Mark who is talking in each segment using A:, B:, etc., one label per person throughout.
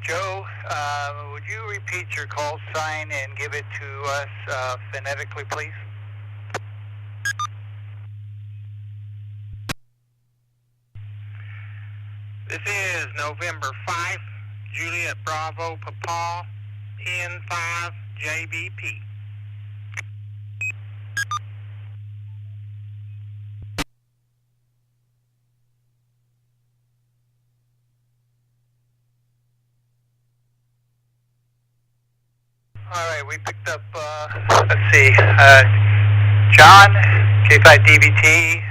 A: Joe, would you repeat your call sign and give it to us phonetically, please?
B: This is November 5, Juliet Bravo Papa, N5 JBP.
A: All right, we picked up, let's see, John, J5DVT,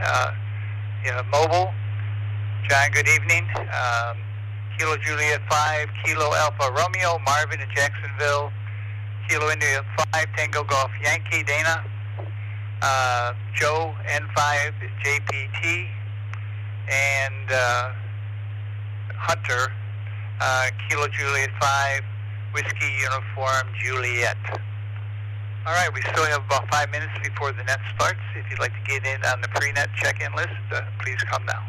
A: mobile. John, good evening. Kilo Juliet 5, Kilo Alpha Romeo, Marvin in Jacksonville. Kilo India 5, Tango Golf Yankee, Dana. Joe, N5, JPT. And Hunter, Kilo Juliet 5, Whiskey Uniform Juliet. All right, we still have about 5 minutes before the net starts. If you'd like to get in on the pre-net check-in list, please come now.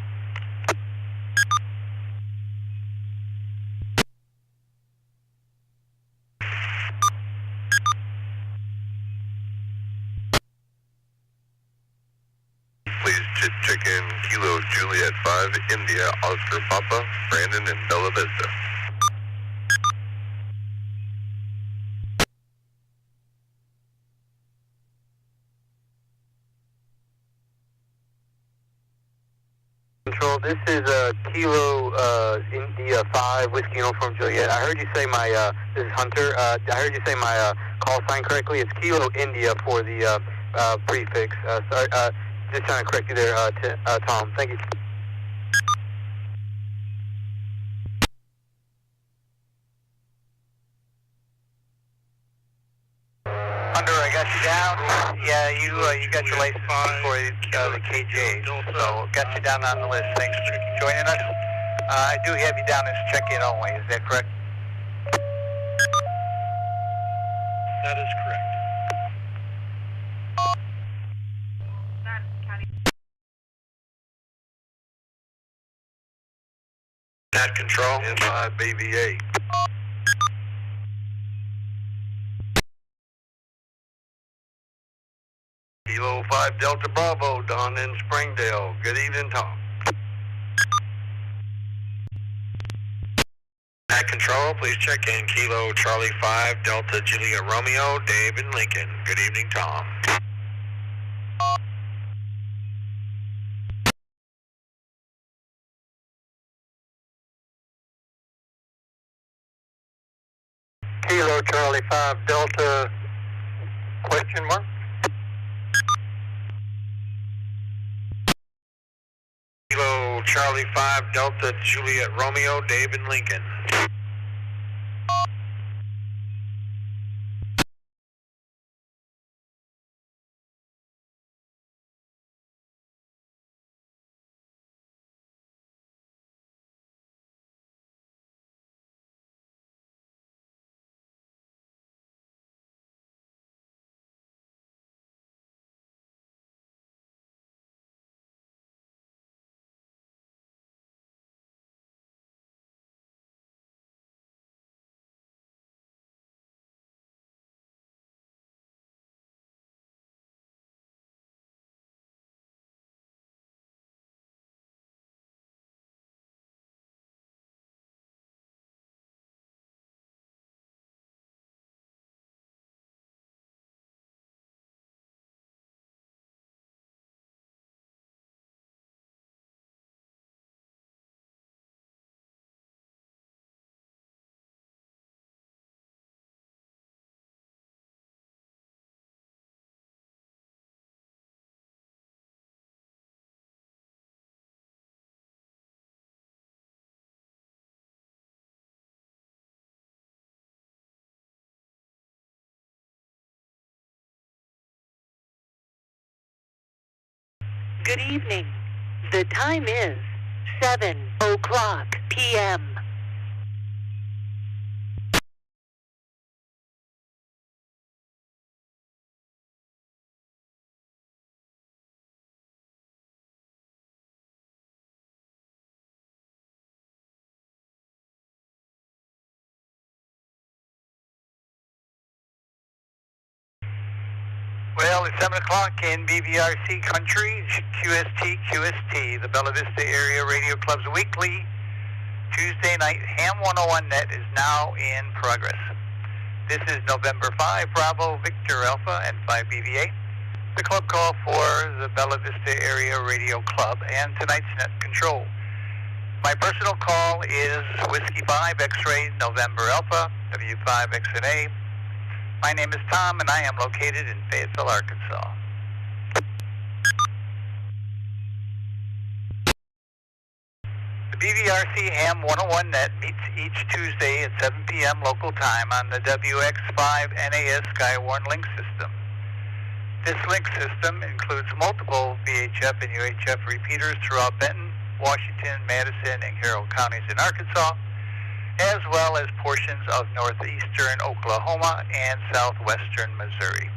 C: Please check in Kilo Juliet 5, India, Oscar Papa, Brandon, and Bella Vista.
D: Control, this is Kilo India 5, Whiskey Uniform Juliet. I heard you say my, this is Hunter, I heard you say my call sign correctly. It's Kilo India for the prefix. Sorry, just trying to correct you there, Tom. Thank you.
A: Hunter, I got you down. Yeah, you got your license before the KJ, so got you down on the list. Thanks for joining us. I do have you down as check-in only. Is that correct?
B: That is correct.
C: Net control, N5 BVA. Kilo 5 Delta Bravo, Don in Springdale. Good evening, Tom.
B: At control, please check in Kilo Charlie 5 Delta Juliet Romeo, Dave in Lincoln. Good evening, Tom.
D: Kilo Charlie 5 Delta, question mark?
B: Kilo Charlie 5 Delta Juliet Romeo, Dave in Lincoln.
E: Good evening. The time is 7:00 p.m.
A: Well, it's 7 o'clock in BVRC country, QST, the Bella Vista Area Radio Club's weekly Tuesday night Ham 101 net is now in progress. This is November 5, Bravo, Victor Alpha, and 5 BVA, the club call for the Bella Vista Area Radio Club, and tonight's net control. My personal call is Whiskey 5 X-Ray November Alpha, W5XNA. My name is Tom, and I am located in Fayetteville, Arkansas. The BVRC Ham 101 net meets each Tuesday at 7 p.m. local time on the WX5 NAS Skywarn link system. This link system includes multiple VHF and UHF repeaters throughout Benton, Washington, Madison, and Carroll counties in Arkansas, as well as portions of northeastern Oklahoma and southwestern Missouri.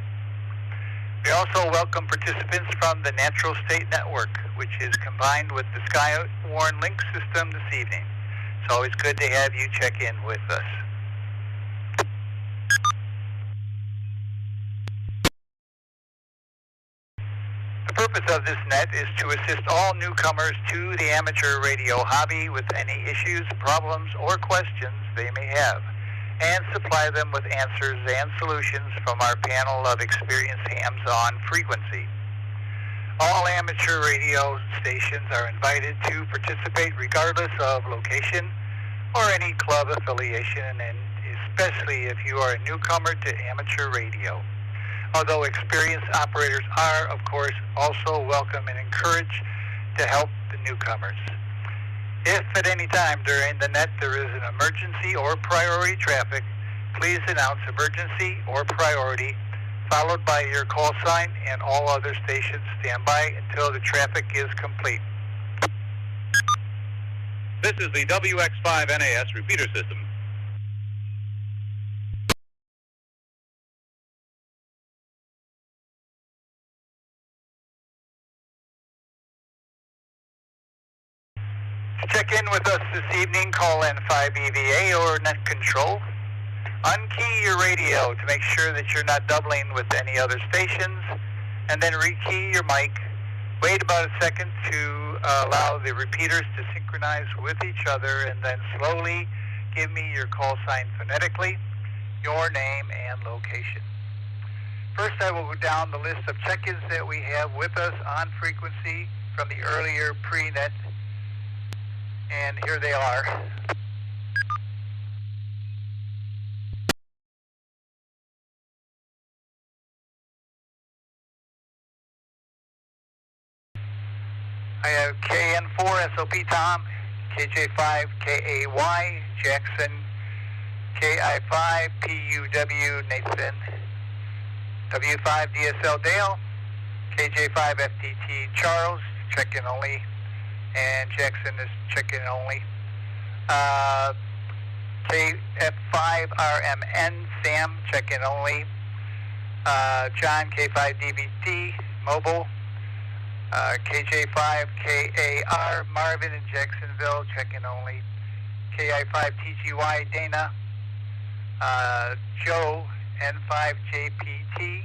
A: We also welcome participants from the Natural State Network, which is combined with the Skywarn link system this evening. It's always good to have you check in with us. The purpose of this net is to assist all newcomers to the amateur radio hobby with any issues, problems, or questions they may have, and supply them with answers and solutions from our panel of experienced hams on frequency. All amateur radio stations are invited to participate regardless of location or any club affiliation, and especially if you are a newcomer to amateur radio. Although experienced operators are, of course, also welcome and encouraged to help the newcomers. If at any time during the net there is an emergency or priority traffic, please announce emergency or priority, followed by your call sign, and all other stations stand by until the traffic is complete.
F: This is the WX5 NAS repeater system.
A: To check in with us this evening, call in 5BVA or net control. Unkey your radio to make sure that you're not doubling with any other stations, and then rekey your mic. Wait about a second to allow the repeaters to synchronize with each other, and then slowly give me your call sign phonetically, your name, and location. First, I will go down the list of check-ins that we have with us on frequency from the earlier pre-net, and here they are. I have KN4 SOP Tom, KJ5 KAY Jackson, KI5 PUW Nathan, W5 DSL Dale, KJ5 FTT Charles, check-in only, and Jackson is check-in only. KF5 RMN Sam, check-in only. John K5 DVT Mobile. KJ5 KAR Marvin in Jacksonville, check-in only. KI5 TGY Dana. Joe N5 JPT.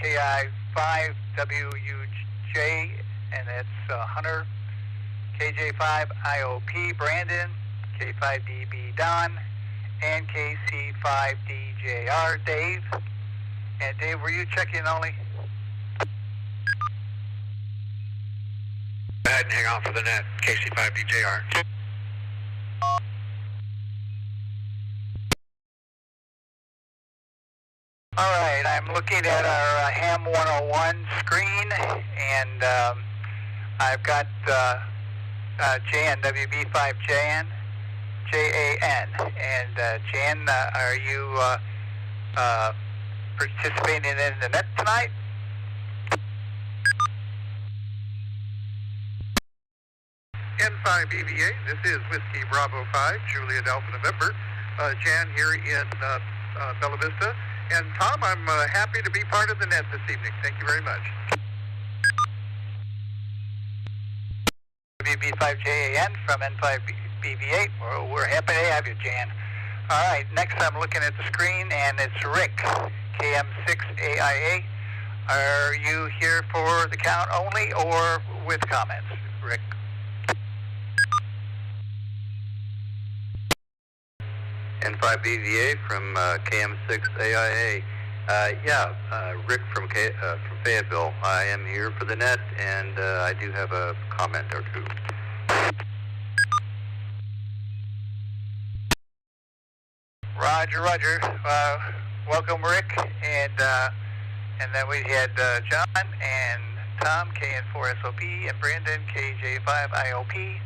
A: KI5 WUJ, and that's Hunter. KJ5 IOP Brandon. K5DB Don. And KC5DJR Dave. And Dave, were you check-in only?
B: Go ahead and hang on for the net, KC5DJR.
A: All right, I'm looking at our Ham 101 screen, and I've got Jan, WB5JN, JAN. And Jan, are you participating in the net tonight?
G: N5 BVA, this is Whiskey Bravo 5, Juliet Alpha November. Jan here in Bella Vista. And Tom, I'm happy to be part of the net this evening. Thank you very much.
A: WB5JAN from N5BV8. We're happy to have you, Jan. All right, next I'm looking at the screen, and it's Rick, KM6AIA. Are you here for the count only or with comments, Rick?
D: N5 BVA from KM6AIA. Rick from Fayetteville. I am here for the net, and I do have a comment or two.
A: Roger, Roger. Welcome, Rick, and then we had John and Tom, KN4SOP, and Brandon, KJ5IOP.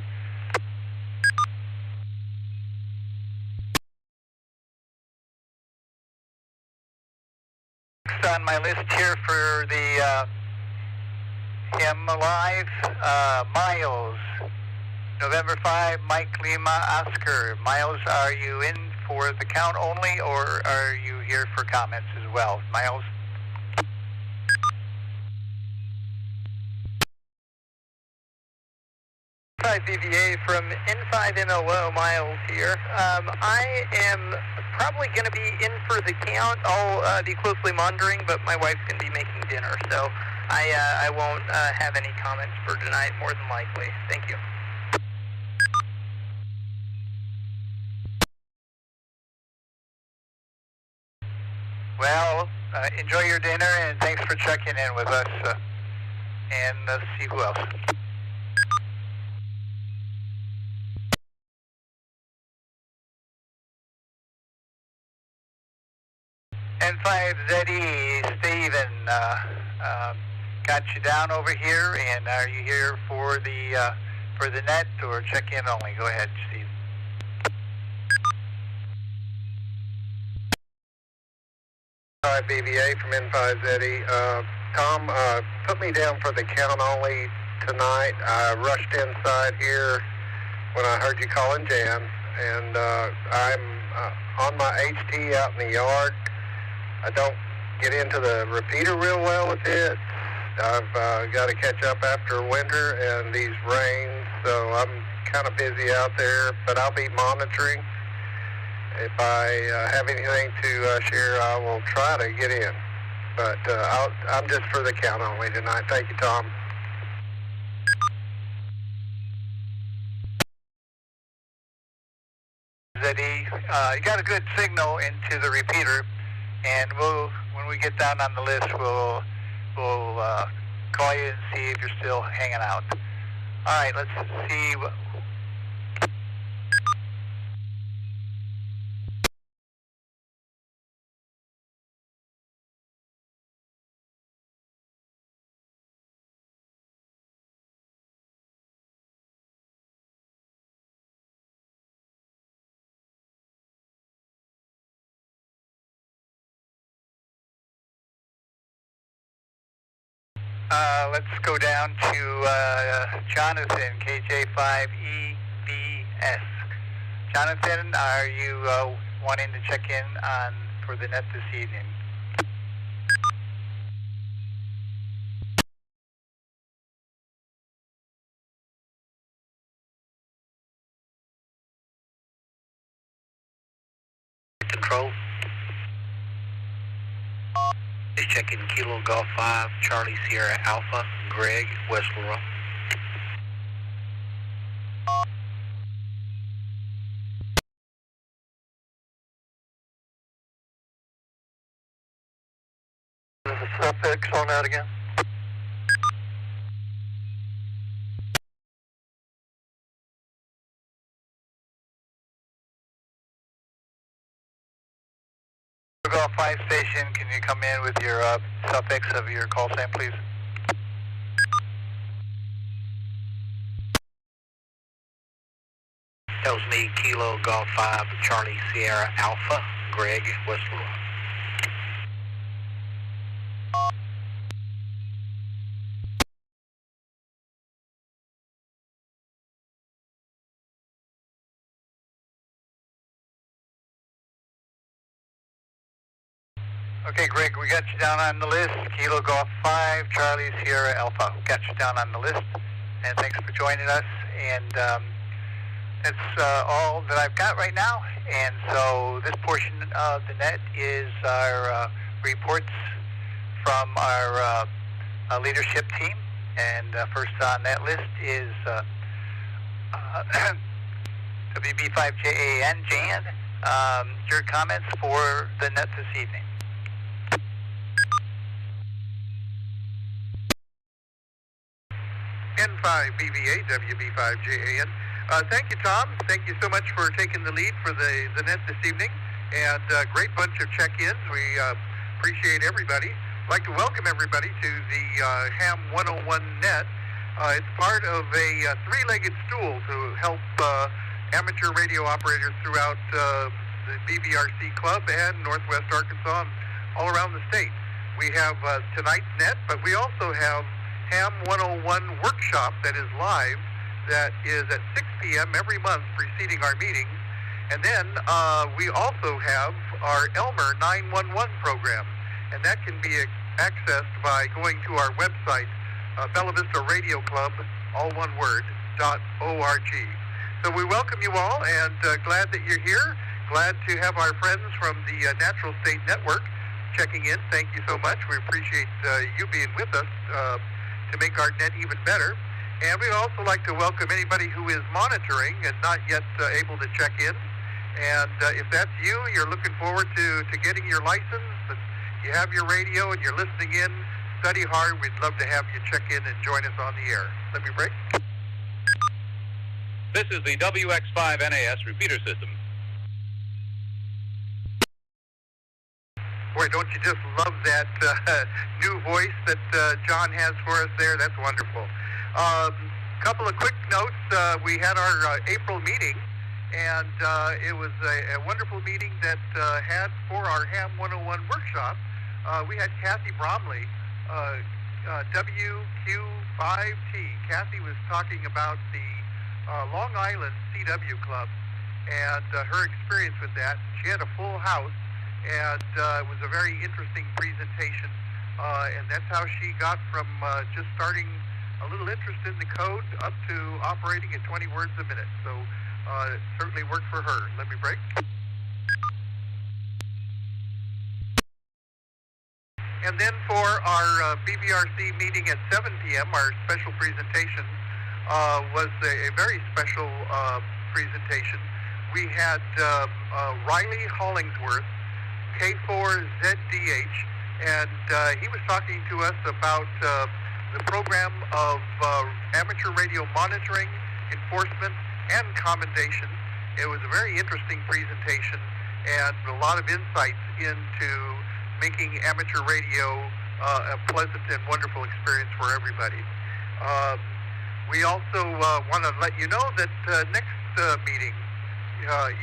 A: Next on my list here for the Ham Live, Miles. November 5, Mike Lima Oscar. Miles, are you in for the count only, or are you here for comments as well? Miles?
H: BVA from N5MLO, Miles here. I am probably going to be in for the count. I'll be closely monitoring, but my wife's going to be making dinner, so I won't have any comments for tonight, more than likely. Thank you.
A: Well, enjoy your dinner, and thanks for checking in with us. And let's see who else. N5ZE, Steven, got you down over here, and are you here for the net or check-in only? Go ahead, Steve.
D: Hi, BVA from N5ZE. Tom, put me down for the count only tonight. I rushed inside here when I heard you calling Jan, and I'm on my HT out in the yard. I don't get into the repeater real well with it. I've got to catch up after winter and these rains, so I'm kind of busy out there, but I'll be monitoring. If I have anything to share, I will try to get in. But I'm just for the count only tonight. Thank you, Tom.
A: ZE, you got a good signal into the repeater, and when we get down on the list, we'll call you and see if you're still hanging out. All right, let's see. Let's go down to Jonathan, KJ5EBS. Jonathan, are you wanting to check in for the net this evening?
B: Control. Is checking Kilo Golf 5, Charlie Sierra Alpha, Greg, West Laurel.
D: Is the suffix on that again?
A: Golf 5 station, can you come in with your suffix of your call sign, please?
B: That was me, Kilo Golf 5, Charlie Sierra Alpha, Greg, West Laurel.
A: Okay, Greg, we got you down on the list. Kilo Golf 5, Charlie Sierra Alpha. We got you down on the list, and thanks for joining us. And that's all that I've got right now. And so this portion of the net is our reports from our leadership team. And first on that list is WB5JAN, Jan. Your comments for the net this evening.
G: N5BVA, WB5JAN. Thank you, Tom. Thank you so much for taking the lead for the net this evening. And great bunch of check-ins. We appreciate everybody. I'd like to welcome everybody to the Ham 101 net. It's part of a three-legged stool to help amateur radio operators throughout the BVRC Club and Northwest Arkansas and all around the state. We have tonight's net, but we also have Ham 101 workshop that is live, that is at 6 p.m. every month preceding our meetings. And then we also have our Elmer 911 program, and that can be accessed by going to our website, Bella Vista Radio Club, all one word, .org. So we welcome you all, and glad that you're here. Glad to have our friends from the Natural State Network checking in. Thank you so much. We appreciate you being with us to make our net even better. And we'd also like to welcome anybody who is monitoring and not yet able to check in. And if that's you, you're looking forward to getting your license, and you have your radio and you're listening in, study hard. We'd love to have you check in and join us on the air. Let me break.
F: This is the WX5 NAS repeater system.
G: Boy, don't you just love that new voice that John has for us there? That's wonderful. Couple of quick notes. We had our April meeting, and it was a wonderful meeting that had for our Ham 101 workshop. We had Kathy Bromley, WQ5T. Kathy was talking about the Long Island CW Club and her experience with that. She had a full house, and it was a very interesting presentation, and that's how she got from just starting a little interest in the code up to operating at 20 words a minute. So it certainly worked for her. Let me break. And then for our BVRC meeting at 7 p.m., our special presentation was a very special presentation. We had Riley Hollingsworth, K4ZDH, and he was talking to us about the program of amateur radio monitoring, enforcement, and commendation. It was a very interesting presentation and a lot of insights into making amateur radio a pleasant and wonderful experience for everybody. We also want to let you know that next meeting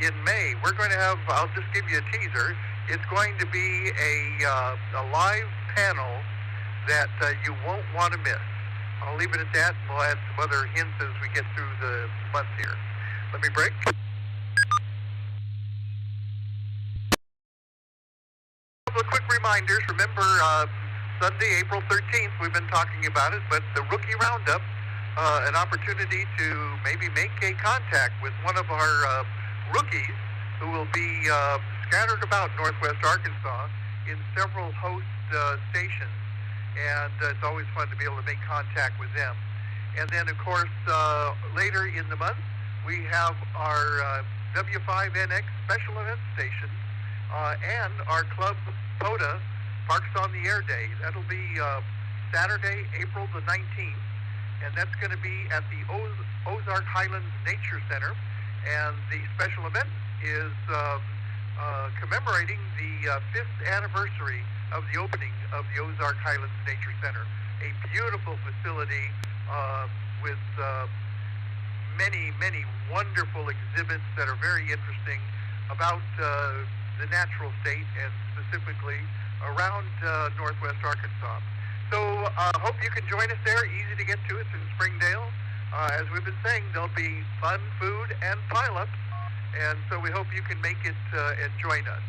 G: in May, we're going to have, I'll just give you a teaser, it's going to be a live panel that you won't want to miss. I'll leave it at that, and we'll add some other hints as we get through the month here. Let me break. A couple of quick reminders. Remember, Sunday, April 13th, we've been talking about it, but the Rookie Roundup, an opportunity to maybe make a contact with one of our rookies who will be scattered about Northwest Arkansas in several host stations. And it's always fun to be able to make contact with them. And then, of course, later in the month, we have our W5NX Special Event Station and our Club POTA Parks on the Air Day. That'll be Saturday, April the 19th, and that's going to be at the Ozark Highlands Nature Center. And the special event is commemorating the 5th anniversary of the opening of the Ozark Highlands Nature Center, a beautiful facility with many, many wonderful exhibits that are very interesting about the natural state and specifically around Northwest Arkansas. So hope you can join us there. Easy to get to. It's in Springdale. As we've been saying, there'll be fun, food, and pileups, and so we hope you can make it and join us.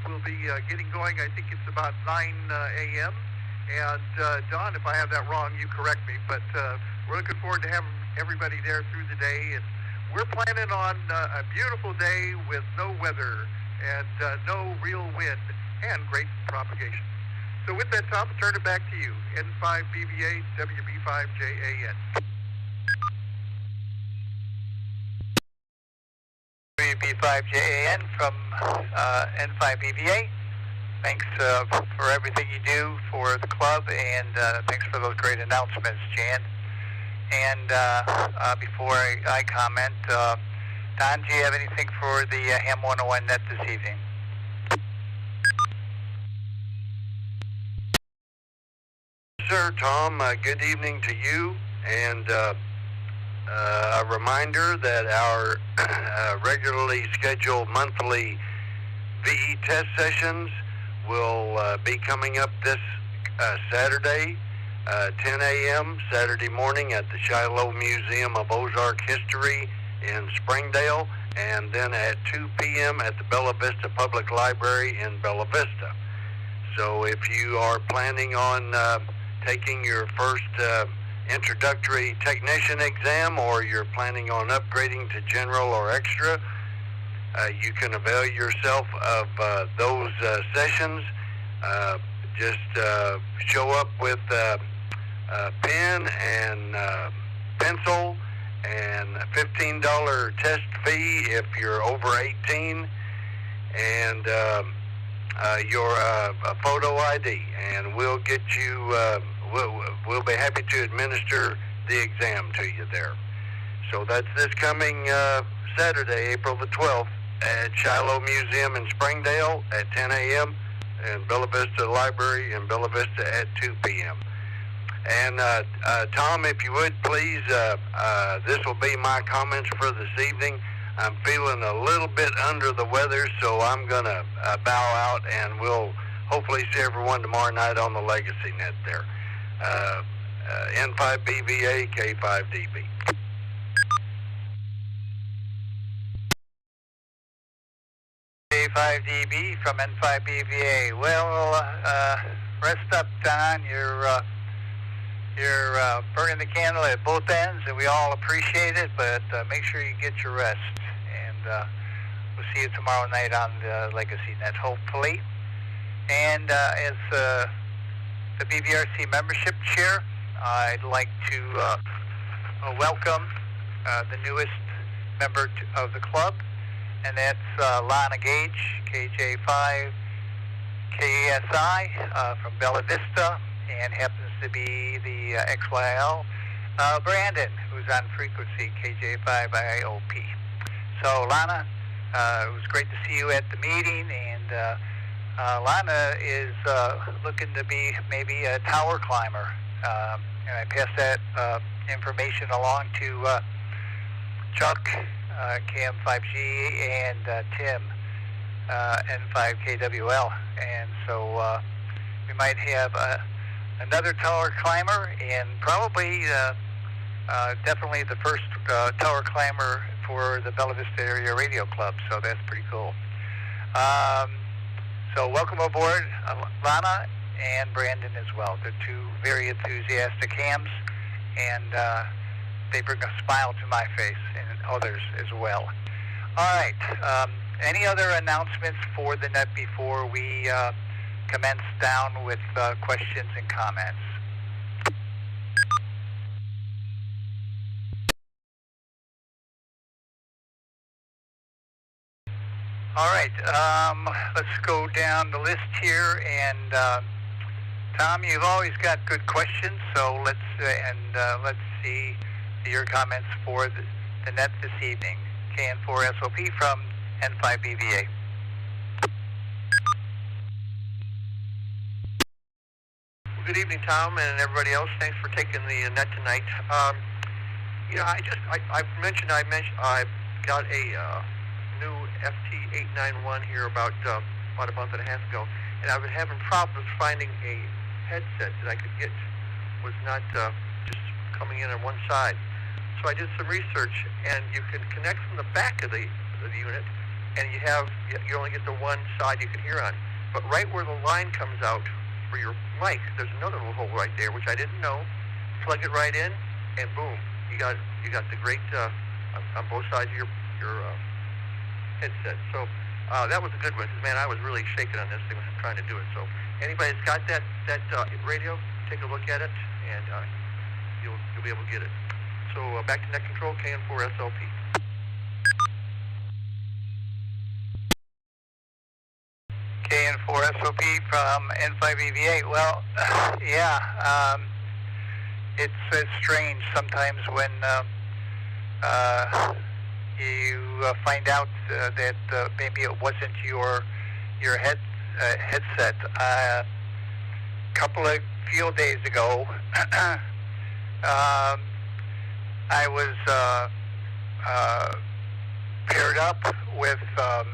G: We'll be getting going, I think it's about 9 a.m. And Don, if I have that wrong, you correct me, but we're looking forward to having everybody there through the day. And we're planning on a beautiful day with no weather and no real wind and great propagation. So with that, Tom, I'll turn it back to you. N5BVA, WB5JAN.
A: WB5JAN from N5BVA. Thanks for everything you do for the club, and thanks for those great announcements, Jan. And before I comment, Don, do you have anything for the Ham 101 net this evening?
I: Sir, Tom, good evening to you, and a reminder that our regularly scheduled monthly VE test sessions will be coming up this Saturday, 10 a.m. Saturday morning at the Shiloh Museum of Ozark History in Springdale, and then at 2 p.m. at the Bella Vista Public Library in Bella Vista. So if you are planning on taking your first introductory technician exam, or you're planning on upgrading to general or extra, you can avail yourself of those sessions. Just show up with a pen and pencil, and a $15 test fee if you're over 18, and your photo ID, and we'll get you. We'll be happy to administer the exam to you there. So that's this coming Saturday, April the 12th, at Shiloh Museum in Springdale at 10 a.m. and Bella Vista Library in Bella Vista at 2 p.m. And Tom, if you would please, this will be my comments for this evening. I'm feeling a little bit under the weather, so I'm going to bow out, and we'll hopefully see everyone tomorrow night on the Legacy Net there. N5BVA, K5DB.
A: K5DB from N5BVA. Well, rest up, Don. You're burning the candle at both ends, and we all appreciate it, but make sure you get your rest. And we'll see you tomorrow night on the Legacy Net, hopefully. And as the BVRC membership chair, I'd like to welcome the newest member of the club, and that's Lana Gage, KJ5 KSI from Bella Vista, and happens to be the XYL Brandon, who's on frequency KJ5 IOP. So Lana, it was great to see you at the meeting, and Lana is looking to be maybe a tower climber, and I passed that information along to Chuck, KM5G, and Tim, N5KWL, and so we might have another tower climber, and probably definitely the first tower climber for the Bella Vista Area Radio Club, so that's pretty cool. So welcome aboard, Lana and Brandon as well. They're two very enthusiastic hams, and they bring a smile to my face and others as well. All right, any other announcements for the net before we commence down with questions and comments? All right, let's go down the list here, and Tom, you've always got good questions, so let's see your comments for the net this evening. KN4 SOP from N5BVA.
J: Well, good evening, Tom, and everybody else. Thanks for taking the net tonight. You know, I mentioned I've got a new FT891 here about a month and a half ago, and I've been having problems finding a headset that I could get. Was not just coming in on one side. So I did some research, and you can connect from the back of the unit, and you only get the one side you can hear on. But right where the line comes out for your mic, there's another little hole right there, which I didn't know. Plug it right in, and boom, you got the great on both sides of your headset. So That was a good one. Man, I was really shaking on this thing when trying to do it. So anybody that's got that radio, take a look at it, and you'll be able to get it. So back to net control, KN4 SLP.
A: KN4 SOP from N5EVA. Well, yeah, it's strange sometimes when you find out that maybe it wasn't your headset. A couple of field days ago, I was paired up with a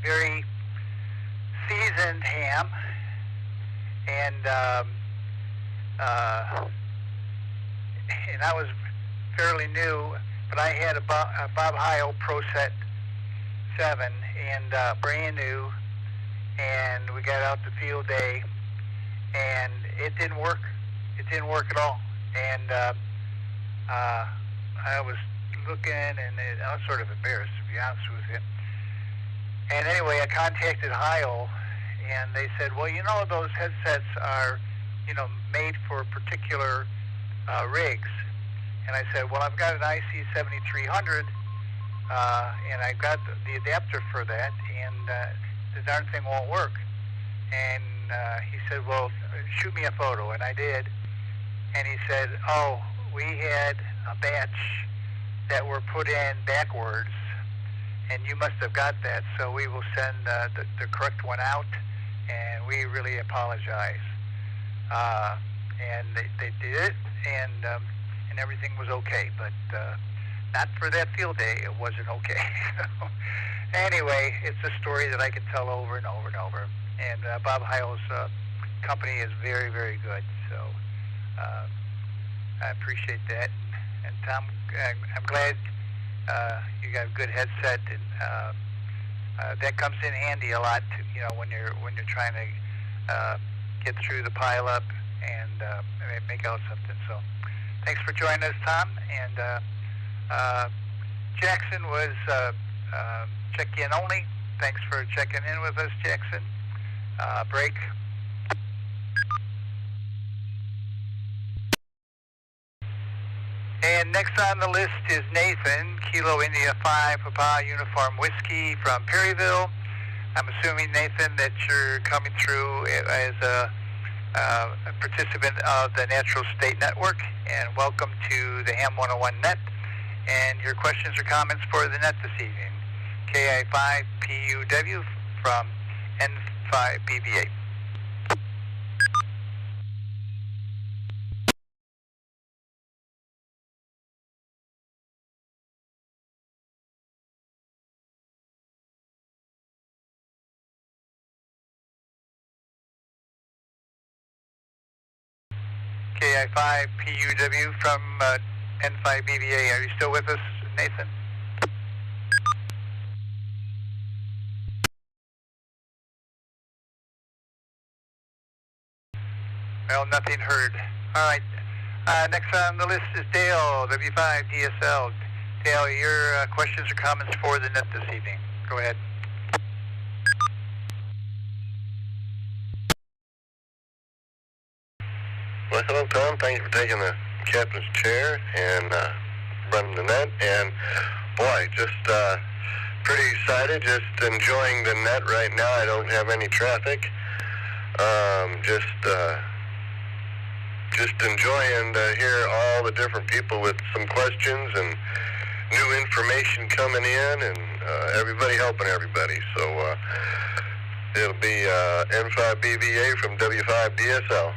A: very seasoned ham, and I was fairly new, but I had a Bob Heil Pro Set 7, and brand new, and we got out to field day, and it didn't work. It didn't work at all, and I was looking, and I was sort of embarrassed, to be honest with you. And anyway, I contacted Heil, and they said, well, you know, those headsets are, you know, made for particular rigs. And I said, well, I've got an IC7300, and I've got the adapter for that, and the darn thing won't work. And he said, well, shoot me a photo, and I did. And he said, oh, we had a batch that were put in backwards, and you must have got that, so we will send the correct one out, and we really apologize. And they did it, and everything was okay, but not for that field day. It wasn't okay. Anyway, it's a story that I could tell over and over and over. And Bob Heil's company is very, very good. So I appreciate that. And Tom, I'm glad you got a good headset, and that comes in handy a lot. You know, when you're trying to get through the pileup and make out something. So thanks for joining us, Tom. And Jackson was check-in only. Thanks for checking in with us, Jackson. Break. And next on the list is Nathan, Kilo India 5 Papa Uniform Whiskey from Perryville. I'm assuming, Nathan, that you're coming through as a participant of the Natural State Network, and welcome to the Ham 101 Net. And your questions or comments for the net this evening. KI5PUW from N5BVA. KI5PUW from N5BVA. Are you still with us, Nathan? Well, nothing heard. All right. Next on the list is Dale, W5DSL. Dale, your questions or comments for the net this evening. Go ahead.
C: Well, hello, Tom. Thank you for taking the captain's chair and running the net. And, boy, just pretty excited, just enjoying the net right now. I don't have any traffic. Just enjoying to hear all the different people with some questions and new information coming in, and everybody helping everybody. So it'll be N5BVA from W5DSL.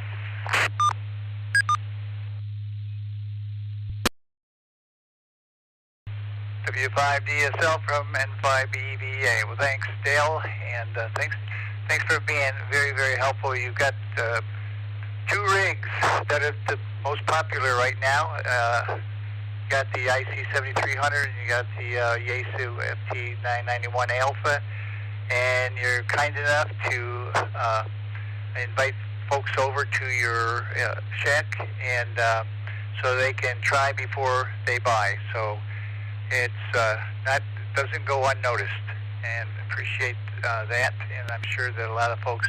A: W5DSL from N5BVA. Well, thanks, Dale, and thanks for being very, very helpful. You've got two rigs that are the most popular right now. You got the IC7300 and you got the Yaesu FT991 Alpha, and you're kind enough to invite folks over to your shack, and so they can try before they buy. So doesn't go unnoticed, and appreciate that. And I'm sure that a lot of folks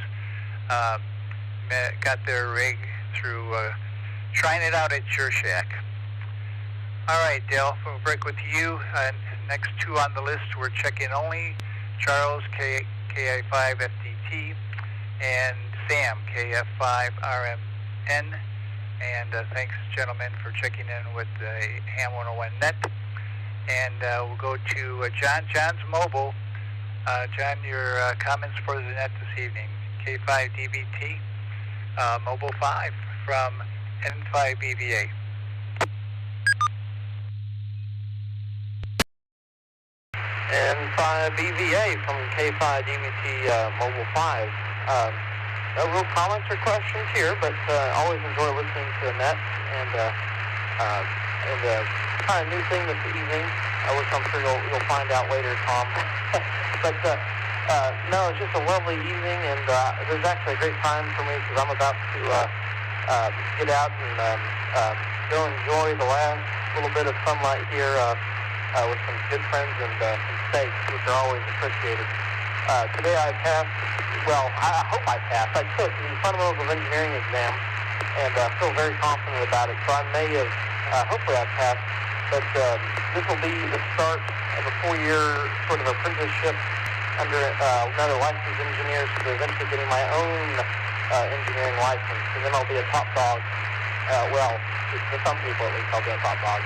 A: got their rig through trying it out at your shack. All right, Dale, we'll break with you. Next two on the list were check-in only. Charles, KI5 FDT, and Sam, KF5RMN. And thanks, gentlemen, for checking in with the Ham 101 Net. And we'll go to John. John's mobile. John, your comments for the net this evening. K5DBT, Mobile 5 from N5BVA.
H: N5BVA from K5DBT Mobile 5. No real comments or questions here, but always enjoy listening to the net. And kind of new thing this evening, which I'm sure you'll find out later, Tom. But no, it's just a lovely evening, and it was actually a great time for me because I'm about to get out and go enjoy the last little bit of sunlight here with some good friends and some steaks, which are always appreciated. Today I passed, well, I hope I passed. I took the Fundamentals of Engineering exam and feel very confident about it. So I may have, hopefully I passed, but this will be the start of a 4-year sort of apprenticeship under another licensed engineer to eventually getting my own engineering license. And then I'll be a top dog. Well, to some people at least, I'll be a top dog.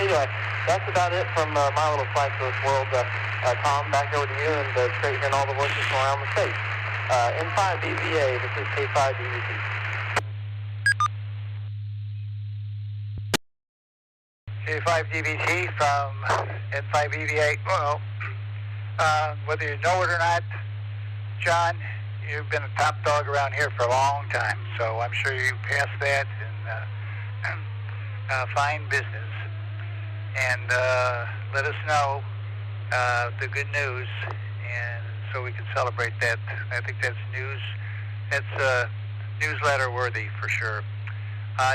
H: Anyway, that's about it from my little slice of this world. Tom, back over to you, and it's great hearing all the voices from around the state. N5BVA, this is K5DBT.
A: K5DBT from N5BVA. Well, whether you know it or not, John, you've been a top dog around here for a long time, so I'm sure you passed that in fine business. And let us know the good news, and so we can celebrate that. I think that's news. That's newsletter worthy for sure.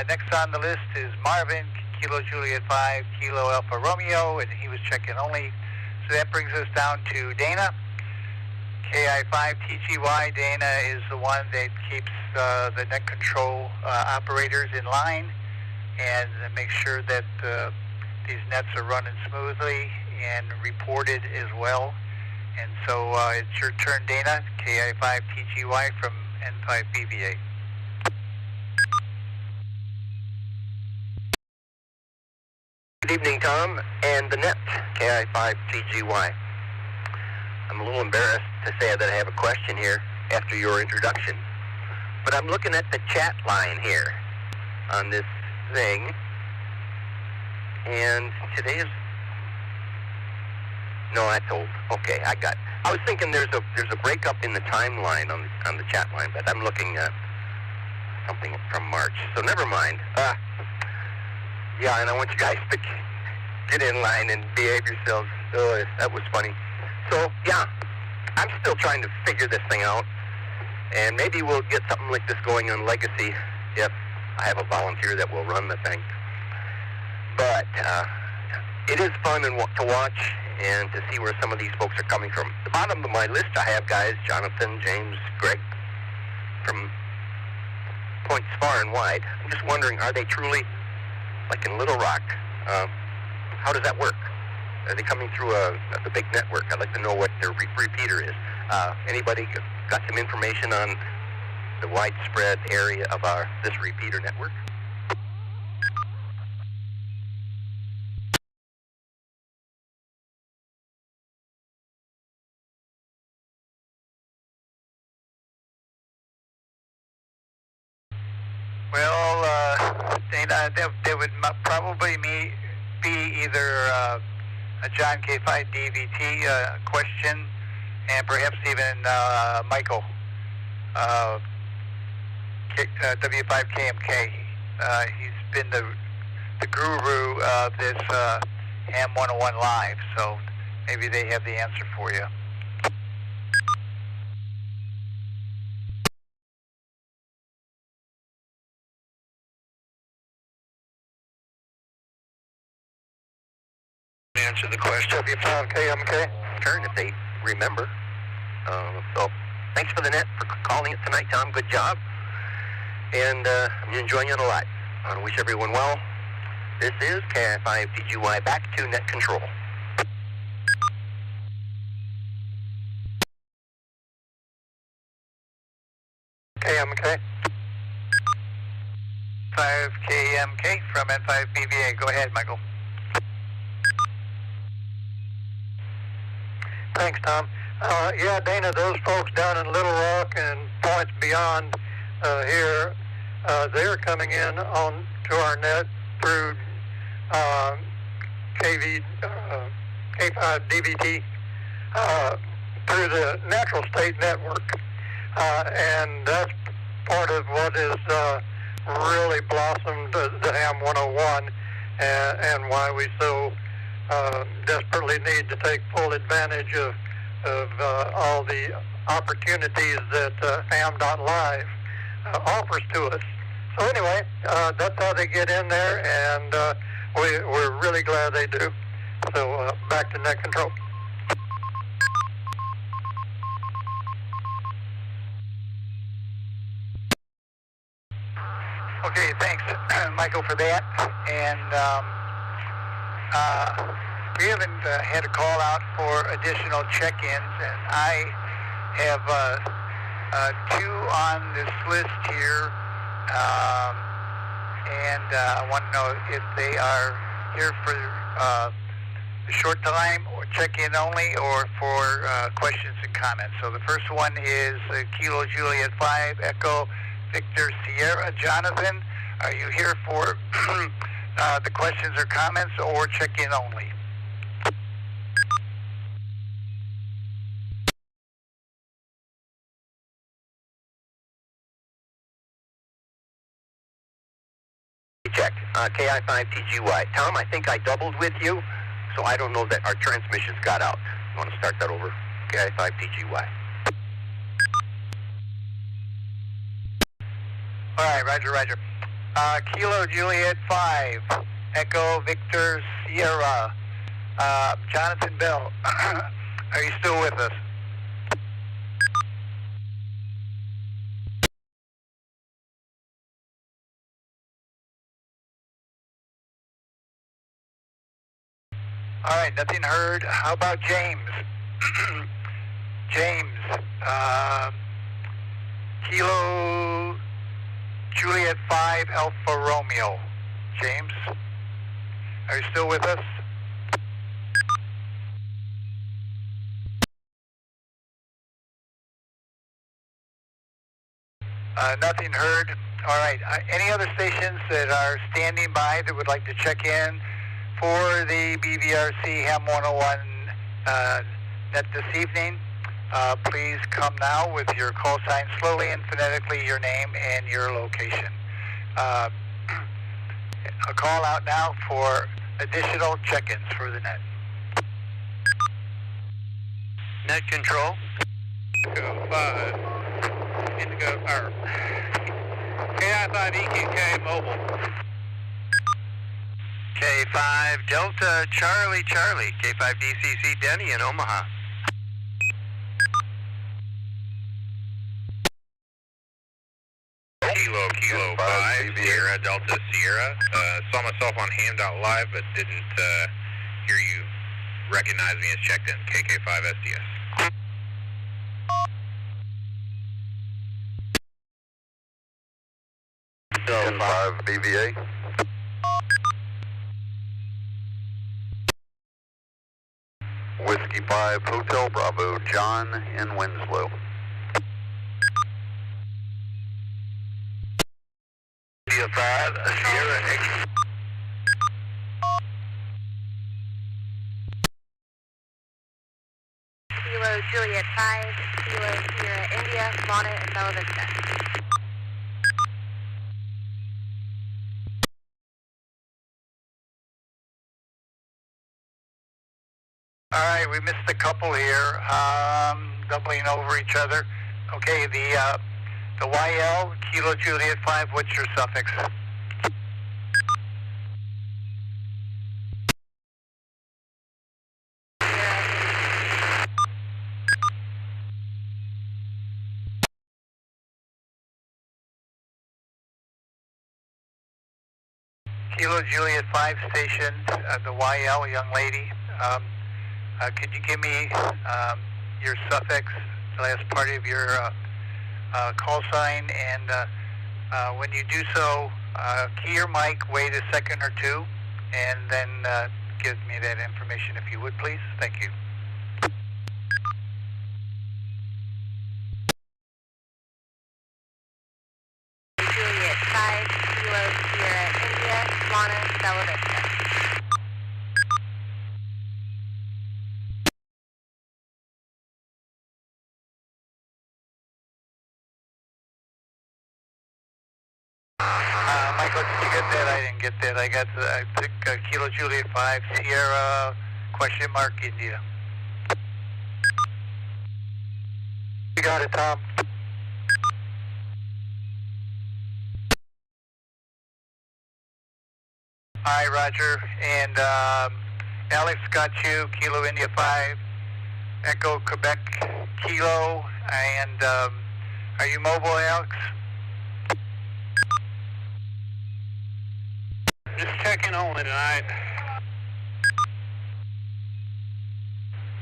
A: Next on the list is Marvin, Kilo Juliet 5, Kilo Alpha Romeo, and he was check-in only. So that brings us down to Dana, KI5TGY. Dana is the one that keeps the net control operators in line and makes sure that these nets are running smoothly and reported as well. And so it's your turn, Dana, KI5TGY from N5BVA.
K: Good evening, Tom, and the net, KI5TGY. I'm a little embarrassed to say that I have a question here after your introduction, but I'm looking at the chat line here on this thing, and today is, no, that's old. Okay, I was thinking there's a breakup in the timeline on the chat line, but I'm looking at something from March, so never mind. Yeah, and I want you guys to get in line and behave yourselves. Oh, that was funny. So, yeah, I'm still trying to figure this thing out, and maybe we'll get something like this going on Legacy if I have a volunteer that will run the thing. But it is fun to watch and to see where some of these folks are coming from. The bottom of my list, I have guys, Jonathan, James, Greg, from points far and wide. I'm just wondering, are they truly, like in Little Rock, how does that work? Are they coming through the big network? I'd like to know what their repeater is. Anybody got some information on the widespread area of this repeater network?
A: Well, Dana, that would probably be either a John K5DVT question, and perhaps even Michael, W5KMK. He's been the guru of this Ham 101 Live, so maybe they have the answer for you.
B: answer the question.
K: KMK. Turn if they remember. So thanks for the net for calling it tonight, Tom. Good job. And I'm enjoying it a lot. I want to wish everyone well. This is KI5DGY back to net control.
D: KMK.
A: 5KMK from N5 BVA. Go ahead, Michael.
G: Thanks, Tom. Yeah, Dana, those folks down in Little Rock and points beyond here, they're coming in on to our net through K5 DVT through the Natural State Network. And that's part of what has really blossomed the Ham 101 and why we so desperately need to take full advantage of all the opportunities that Ham.Live offers to us. So anyway, that's how they get in there, and we're really glad they do. So back to net control.
A: Okay, thanks, Michael, for that. And we haven't had a call out for additional check-ins, and I have two on this list here, and I want to know if they are here for a short time, or check-in only, or for questions and comments. So the first one is Kilo Juliet 5 Echo Victor Sierra. Jonathan, are you here for the questions or comments, or check-in only?
K: Check. KI5TGY. Tom, I think I doubled with you, so I don't know that our transmissions got out. You want to start that over? KI5TGY.
A: All right, roger, roger. Kilo Juliet 5, Echo Victor Sierra. Jonathan Bell, are you still with us? All right, nothing heard. How about James? James, Kilo Juliet 5 Alpha Romeo. James, are you still with us? Nothing heard. All right. Any other stations that are standing by that would like to check in for the BVRC Ham 101 net this evening? Please come now with your call sign, slowly and phonetically, your name and your location. A call out now for additional check-ins for the net.
B: Net control.
F: Indigo 5. Indigo, or KI5 EQK mobile.
B: K5 Delta Charlie Charlie. K5 DCC Denny in Omaha.
F: Kilo 5 Sierra Delta Sierra. Saw myself on Ham.Live, but didn't hear you recognize me as checked in. KK5 SDS.
C: N5 BVA. Whiskey 5 Hotel Bravo, John in Winslow.
B: India 5 Sierra X.
L: Kilo Juliet 5, Kilo Sierra India, Lana and Bella Vista.
A: All right, we missed a couple here, doubling over each other. Okay, the YL, Kilo Juliet 5, what's your suffix? Kilo Juliet 5 station, the YL, young lady. Could you give me your suffix, the last part of your call sign, and when you do so, key your mic, wait a second or two, and then give me that information if you would, please. Thank you.
L: Juliet 5 Kilo Sierra India, Lana, Bella Vista.
A: Michael, did you get that? I didn't get that. I took Kilo Juliet 5 Sierra question mark India. You got it, Tom. Hi, Roger. And Alex got you, Kilo India 5, Echo Quebec Kilo. And are you mobile, Alex?
F: Just checking only tonight.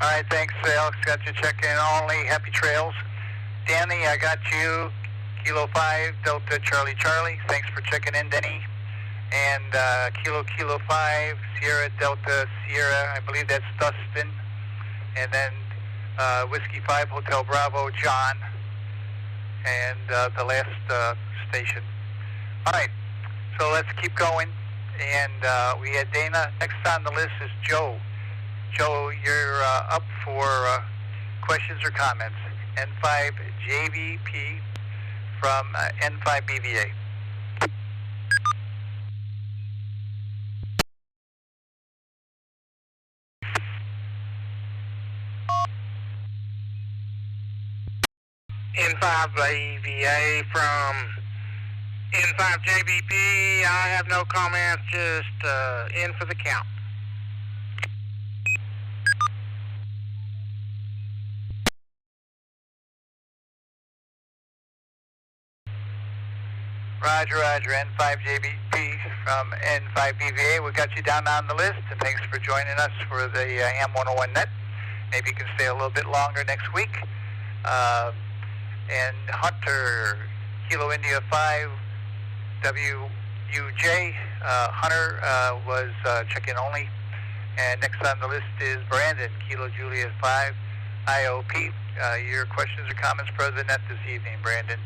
A: All right, thanks, Alex. Got you checking only. Happy trails. Danny, I got you, Kilo 5 Delta Charlie Charlie. Thanks for checking in, Denny. And Kilo 5 Sierra Delta Sierra, I believe that's Dustin. And then Whiskey 5 Hotel Bravo, John. And the last station. All right, so let's keep going. And we had Dana. Next on the list is Joe. Joe, you're up for questions or comments. N5 JVP from N5 BVA.
M: N5 BVA from N5 JVP. I have no comments, just in for the count.
A: Roger, Roger. N5 JVP from N5 BVA. We got you down on the list, and thanks for joining us for the Ham 101 Net. Maybe you can stay a little bit longer next week. And Hunter, Kilo India 5, WUJ. Hunter was check-in only. And next on the list is Brandon, Kilo Juliet 5, IOP. Your questions or comments for the net this evening, Brandon.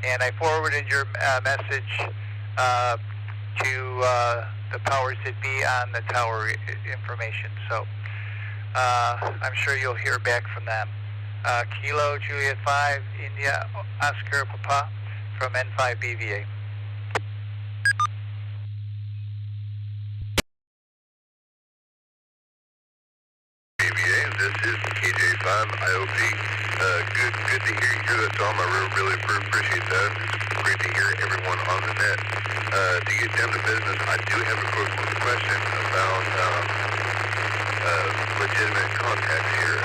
A: And I forwarded your message to the powers that be on the tower information. So I'm sure you'll hear back from them. Kilo Juliet 5, India, Oscar Papa from N5 BVA.
C: BVA, this is KJ5 IOP. Good to hear that, Tom. I really appreciate that. It's great to hear everyone on the net. To get down to business, I do have a quick question about legitimate contacts here.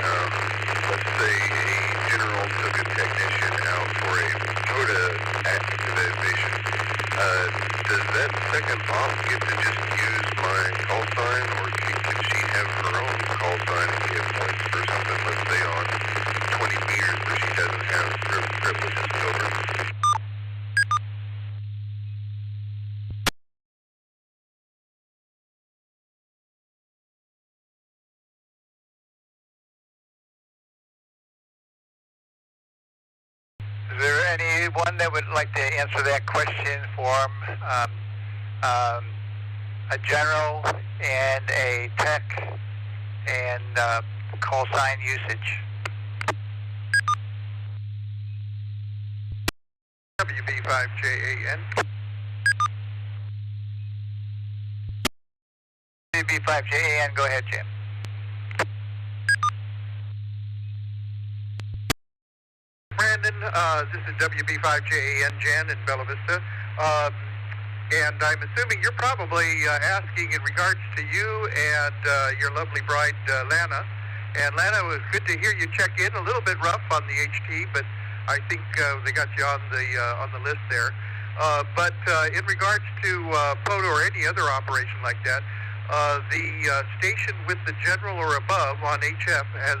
C: Let's say a general took a technician out for a CODA activation. Does that second op get to just use my call sign, or can she have her own call sign and get points for something, let's say on 20 meters where she doesn't have privileges over?
A: Is there anyone that would like to answer that question for a general and a tech and call sign usage?
G: WB5JAN.
A: WB5JAN, go ahead, Jim.
G: Brandon, this is WB5JAN, Jan in Bella Vista. And I'm assuming you're probably asking in regards to you and your lovely bride, Lana. And Lana, it was good to hear you check in. A little bit rough on the HT, but I think they got you on the list there. But in regards to POTO or any other operation like that, the station with the general or above on HF has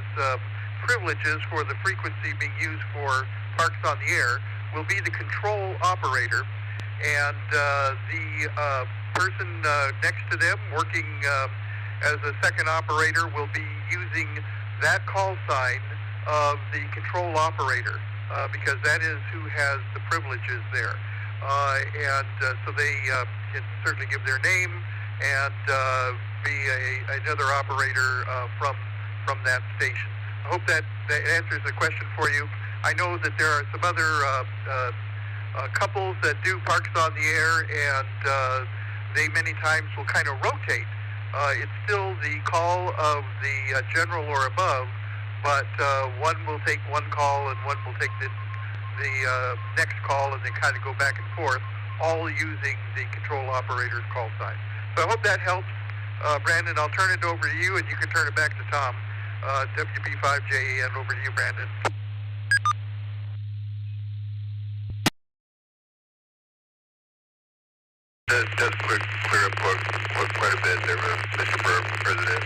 G: privileges for the frequency being used for parks on the air, will be the control operator. And the person next to them working as a second operator will be using that call sign of the control operator because that is who has the privileges there. So they can certainly give their name and be another operator from that station. I hope that answers the question for you. I know that there are some other couples that do parks on the air, and they many times will kind of rotate. It's still the call of the general or above, but one will take one call and one will take the next call, and they kind of go back and forth, all using the control operator's call sign. So I hope that helps. Brandon, I'll turn it over to you, and you can turn it back to Tom. WB5JAN, over to you, Brandon.
C: Does clear up quite a bit there, Mr. President.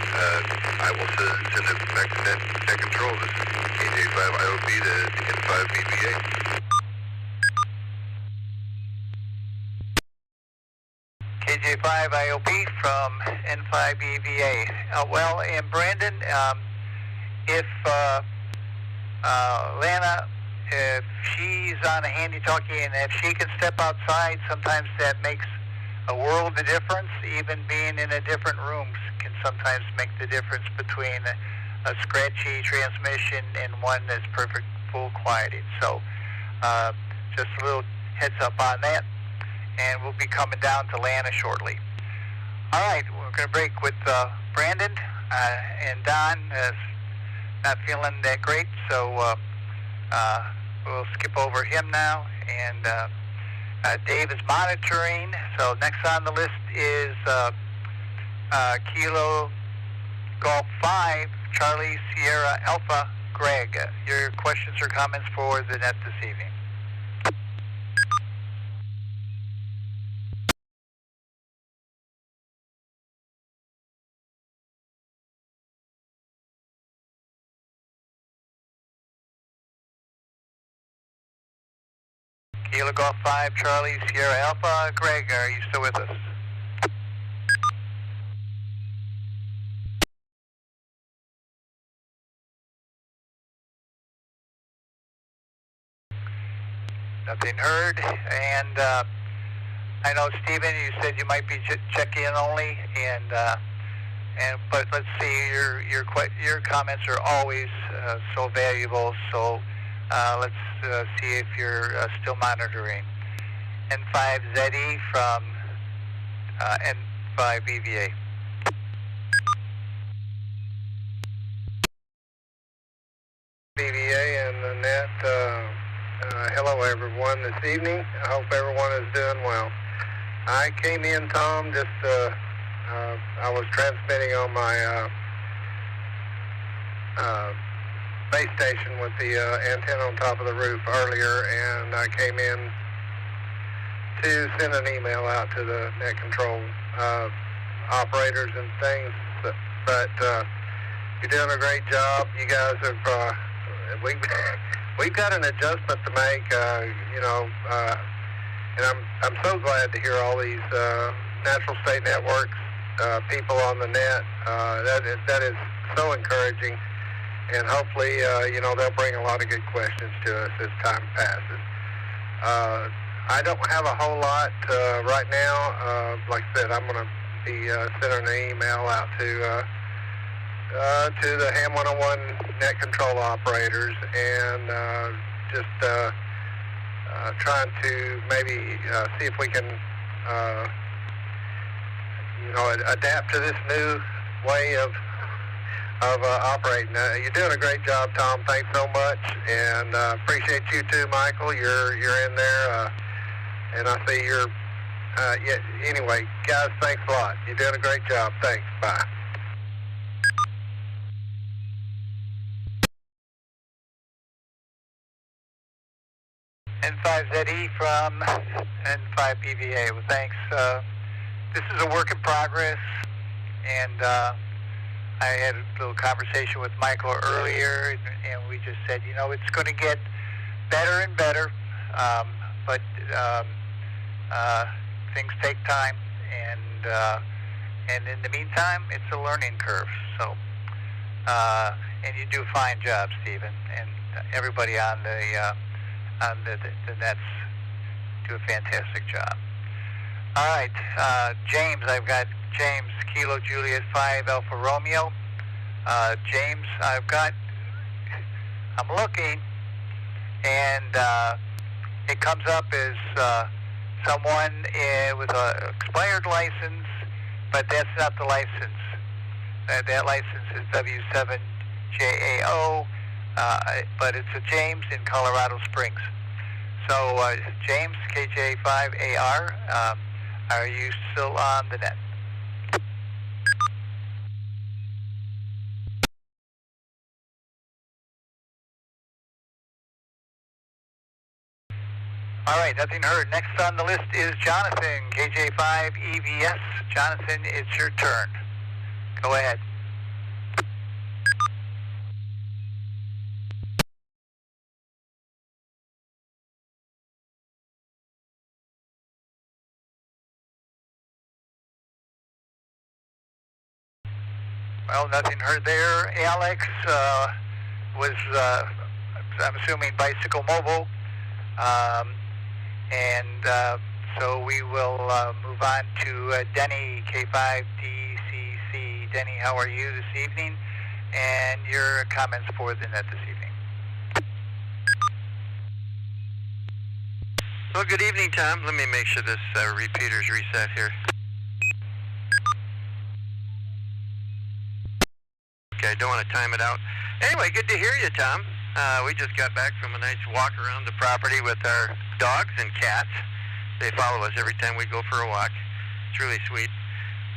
C: I will send it back to net control. This is KJ5 IOP to N5 BVA.
A: KJ5 IOP from N5 BVA. Well, and Brandon, if Lana, if she's on a handy-talkie and if she can step outside, sometimes that makes a world of difference. Even being in a different room can sometimes make the difference between a scratchy transmission and one that's perfect full quieting. So just a little heads up on that, and we'll be coming down to Lana shortly. All right, we're going to break with Brandon, and Don is not feeling that great, so we'll skip over him now, and Dave is monitoring. So next on the list is Kilo Golf 5, Charlie Sierra Alpha, Greg. Your questions or comments for the net this evening? Kilo Golf 5, Charlie Sierra Alpha, Greg, are you still with us? Nothing heard, and I know Stephen, you said you might be check-in only, but let's see, your comments are always so valuable. So let's see if you're still monitoring. N5ZE from N5BVA.
N: BVA and the net. Hello everyone this evening. I hope everyone is doing well. I came in, Tom, just I was transmitting on my base station with the antenna on top of the roof earlier, and I came in to send an email out to the net control operators and things, but you're doing a great job. You guys have we've got an adjustment to make, and I'm so glad to hear all these natural state networks people on the net. That is so encouraging, and hopefully they'll bring a lot of good questions to us as time passes. I don't have a whole lot right now. Like I said, I'm going to be sending an email out to the Ham 101 net control operators, and just trying to maybe see if we can adapt to this new way of operating. You're doing a great job, Tom. Thanks so much, and appreciate you too, Michael. You're in there, and I see you're. Anyway, guys, thanks a lot. You're doing a great job. Thanks. Bye.
A: N5ZE from N5BVA. Well, thanks. This is a work in progress, and I had a little conversation with Michael earlier, and we just said, you know, it's going to get better and better, but things take time, and in the meantime, it's a learning curve. So, and you do a fine job, Stephen, and everybody on the nets do a fantastic job. All right, James, I've got James, Kilo Juliet 5 Alpha Romeo. James, I'm looking, and it comes up as someone with an expired license, but that's not the license. That license is W7JAO, but it's a James in Colorado Springs. So, James, KJ5AR, are you still on the net? All right, nothing heard. Next on the list is Jonathan, KJ5EVS. Jonathan, it's your turn. Go ahead. Well, nothing heard there. Alex was, I'm assuming, Bicycle Mobile. So we will move on to Denny, K5DCC. Denny, how are you this evening? And your comments for the net this evening.
I: Well, good evening, Tom. Let me make sure this repeater's reset here. Okay, I don't want to time it out. Anyway, good to hear you, Tom. We just got back from a nice walk around the property with our dogs and cats. They follow us every time we go for a walk. It's really sweet.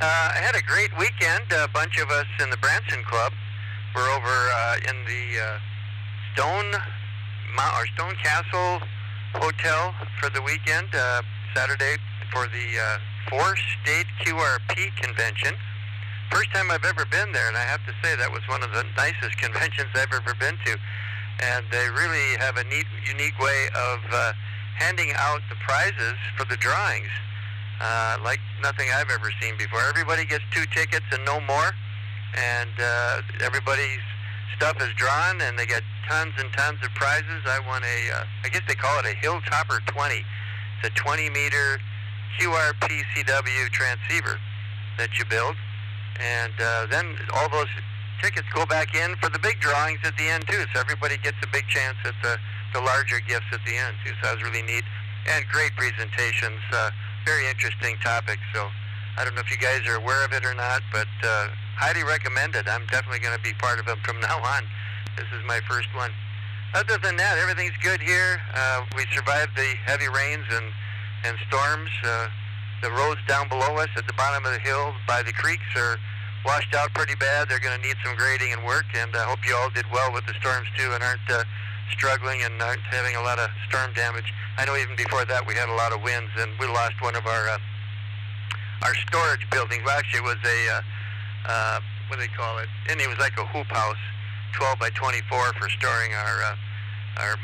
I: I had a great weekend. A bunch of us in the Branson Club were over in the Stone Castle Hotel for the weekend, Saturday, for the 4-state QRP convention. First time I've ever been there, and I have to say that was one of the nicest conventions I've ever been to. And they really have a unique way of handing out the prizes for the drawings, like nothing I've ever seen before. Everybody gets 2 tickets and no more, and everybody's stuff is drawn, and they get tons and tons of prizes. I won I guess they call it a Hilltopper 20. It's a 20-meter QRP-CW transceiver that you build. And then all those tickets go back in for the big drawings at the end, too. So everybody gets a big chance at the larger gifts at the end, too. So that was really neat. And great presentations, very interesting topics. So I don't know if you guys are aware of it or not, but highly recommended. I'm definitely going to be part of them from now on. This is my first one. Other than that, everything's good here. We survived the heavy rains and storms. The roads down below us at the bottom of the hill by the creeks are washed out pretty bad. They're going to need some grading and work, and I hope you all did well with the storms too and aren't struggling and aren't having a lot of storm damage. I know even before that we had a lot of winds, and we lost one of our storage buildings. Well, actually, it was a what do they call it? And it was like a hoop house, 12 by 24 for storing our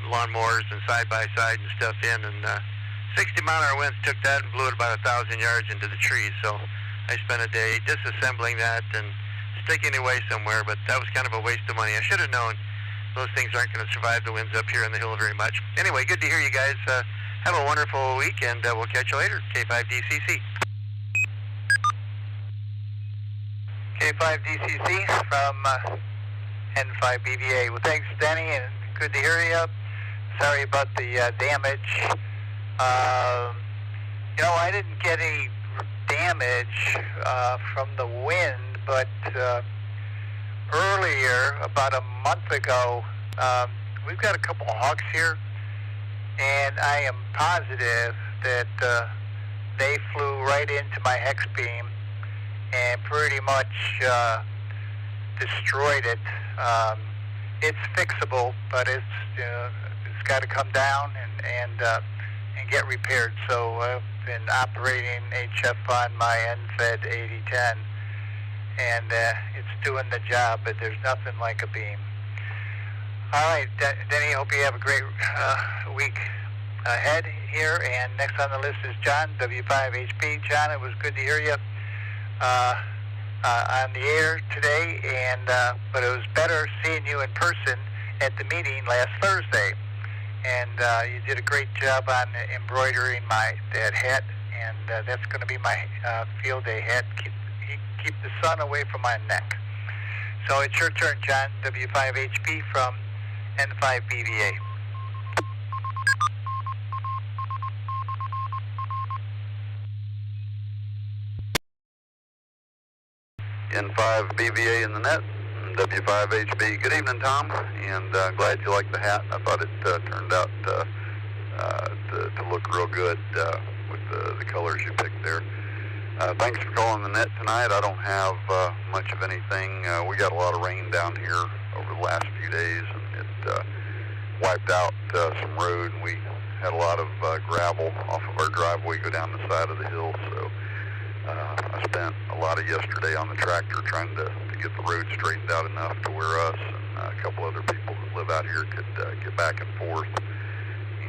I: lawnmowers and side-by-side and stuff in, and 60-mile-an-hour winds took that and blew it about 1,000 yards into the trees. So I spent a day disassembling that and sticking it away somewhere, but that was kind of a waste of money. I should have known those things aren't going to survive the winds up here on the hill very much. Anyway, good to hear you guys. Have a wonderful week, and we'll catch you later. K5DCC.
A: K5DCC from N5BVA. Well, thanks, Denny, and good to hear you. Sorry about the damage. You know, I didn't get any damage from the wind, but earlier, about a month ago, we've got a couple of hawks here, and I am positive that they flew right into my hex beam and pretty much destroyed it. It's fixable, but it's got to come down, and and get repaired. So I've been operating HF on my NFED 8010, and it's doing the job, but there's nothing like a beam. All right, Denny, hope you have a great week ahead here. And next on the list is John, W5HP. John, it was good to hear you on the air today, but it was better seeing you in person at the meeting last Thursday. And you did a great job on embroidering that hat, and that's going to be my field day hat. Keep the sun away from my neck. So it's your turn, John, W5HP from N5BVA.
O: N5BVA in the net, W5HB. Good evening, Tom, and glad you liked the hat. I thought it turned out to look real good with the colors you picked there. Thanks for calling the net tonight. I don't have much of anything. We got a lot of rain down here over the last few days, and it wiped out some road, and we had a lot of gravel off of our driveway go down the side of the hill. So I spent a lot of yesterday on the tractor trying to get the road straightened out enough to where us and a couple other people that live out here could get back and forth.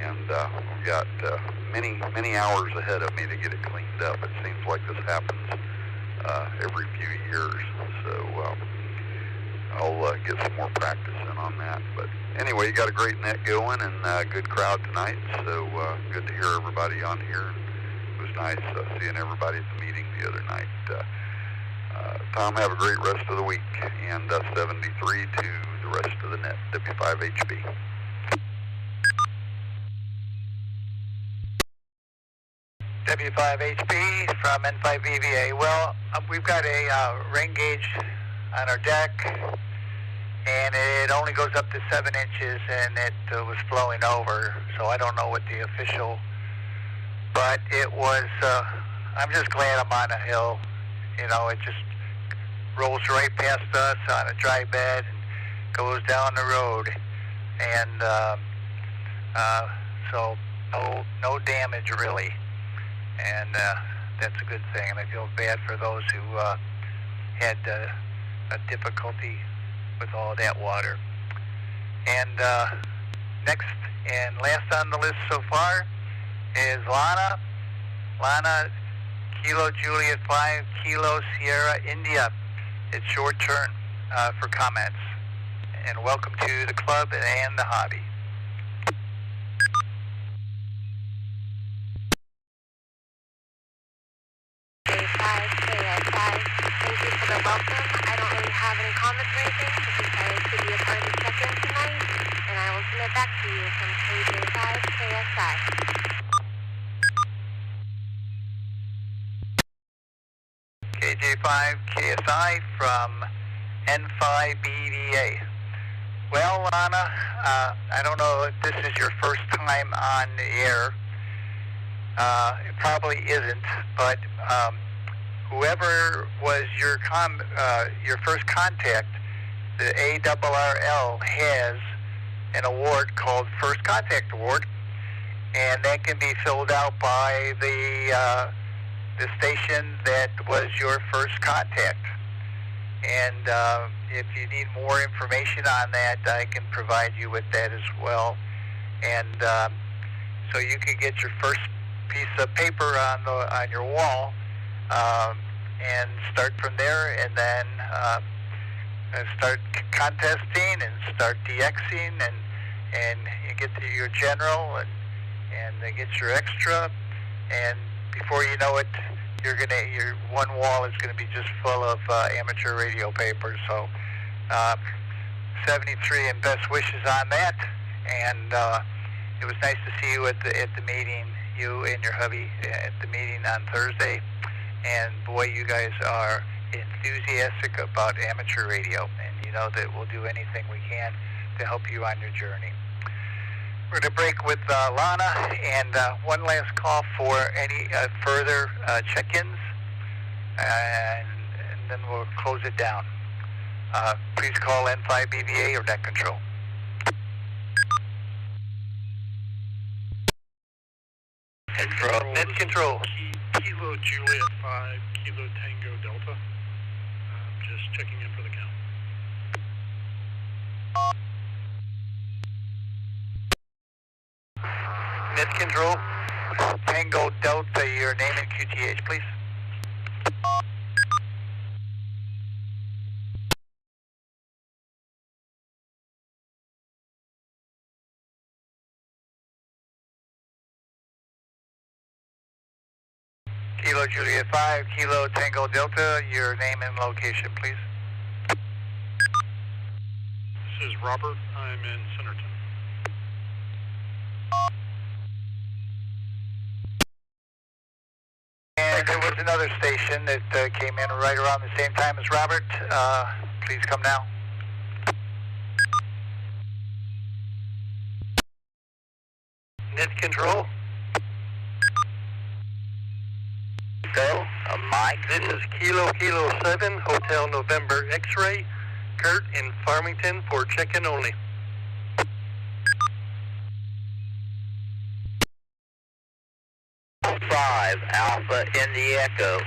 O: And we've got many hours ahead of me to get it cleaned up. It seems like this happens every few years. So I'll get some more practice in on that. But anyway, you got a great net going and a good crowd tonight. So good to hear everybody on here. It was nice seeing everybody at the meeting the other night. Tom, have a great rest of the week. And 73 to the rest of the net, W5HB.
A: W5HB from N5BVA. Well, we've got a rain gauge on our deck, and it only goes up to 7 inches, and it was flowing over, so I don't know what the official, but it was, I'm just glad I'm on a hill. You know, it just rolls right past us on a dry bed and goes down the road, and so no damage really. And that's a good thing, and I feel bad for those who had a difficulty with all that water. And next and last on the list so far is Lana. Lana, Kilo Juliet 5, Kilo Sierra India. It's your turn for comments. And welcome to the club and the hobby.
L: Thank you for the welcome. I don't really have any comments or anything, just excited to be a part of the check-in tonight, and I will send it back to you from KJ5KSI.
A: KJ5KSI from N5BVA. Well, Lana, I don't know if this is your first time on the air. It probably isn't, but whoever was your first contact, the ARRL has an award called First Contact Award, and that can be filled out by the station that was your first contact. And if you need more information on that, I can provide you with that as well. And so you can get your first piece of paper on your wall, and start from there, and then start contesting and start DXing, and you get to your general, and they get your extra, and before you know it, your one wall is going to be just full of amateur radio papers. So 73 and best wishes on that, and it was nice to see you at the meeting, you and your hubby at the meeting on Thursday. And boy, you guys are enthusiastic about amateur radio, and you know that we'll do anything we can to help you on your journey. We're going to break with Lana, and one last call for any further check-ins, and then we'll close it down. Please call N5BVA or Net Control.
I: Net control.
P: Kilo Juliet 5, Kilo Tango Delta. Just checking in for the count.
I: Net control. Tango Delta, your name and QTH, please. Kilo Juliet 5, Kilo Tango Delta, your name and location, please.
P: This is Robert. I'm in Centerton.
I: And there was another station that came in right around the same time as Robert. Please come now. Net control. Go. Mike. This is Kilo 7, Hotel November X-Ray. Kurt in Farmington for check-in only. Five, Alpha India Echo.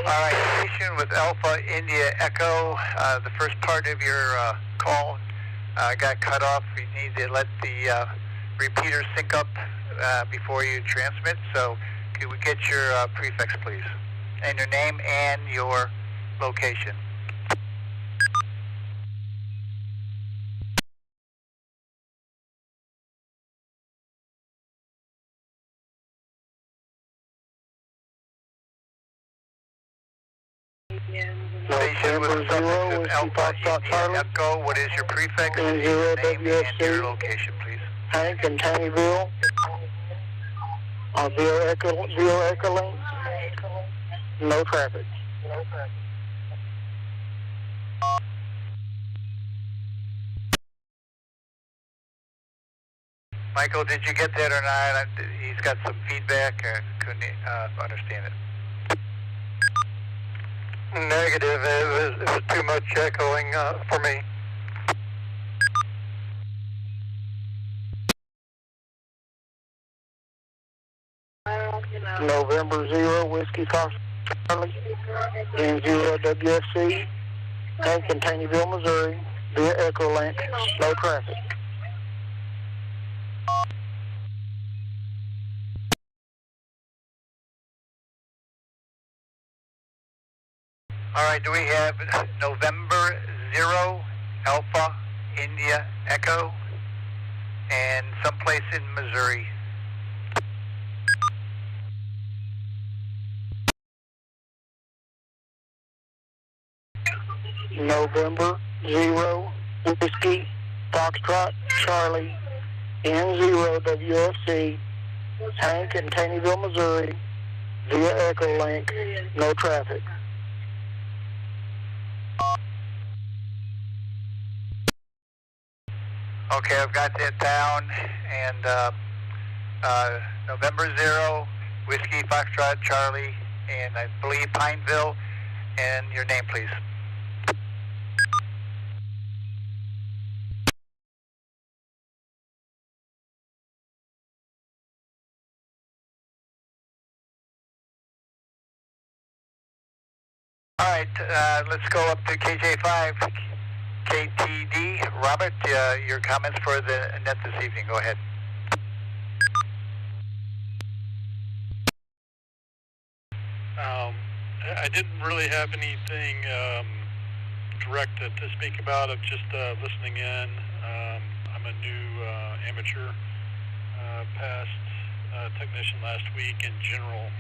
I: All right, station with Alpha India Echo. The first part of your call got cut off. You need to let the repeater sync up before you transmit. So could we get your prefix, please? And your name and your location. Station with Zero, Alpha India Echo. What is your prefix, your name, and your location, please?
Q: Hank in Taneyville. Zero Echo Link. No traffic.
I: Michael, did you get that or not? He's got some feedback. Couldn't understand it. Negative. It was too much echoing for me.
Q: November 0, Whiskey Fox Charlie, N0 WFC, Hank in Taneyville, Missouri, via Echo Link, no traffic.
I: All right, do we have November 0, Alpha India Echo, and someplace in Missouri?
Q: November 0, Whiskey Foxtrot Charlie, N0 WFC, Hank in Taneyville, Missouri, via Echo Link, no traffic.
I: Okay, I've got that down, and November 0, Whiskey Foxtrot Charlie, and I believe Pineville, and your name, please. All right, let's go up to KJ5, KTD. Robert, your comments for the net this evening. Go ahead.
P: I didn't really have anything direct to speak about. I'm just listening in. I'm a new amateur, passed technician last week and general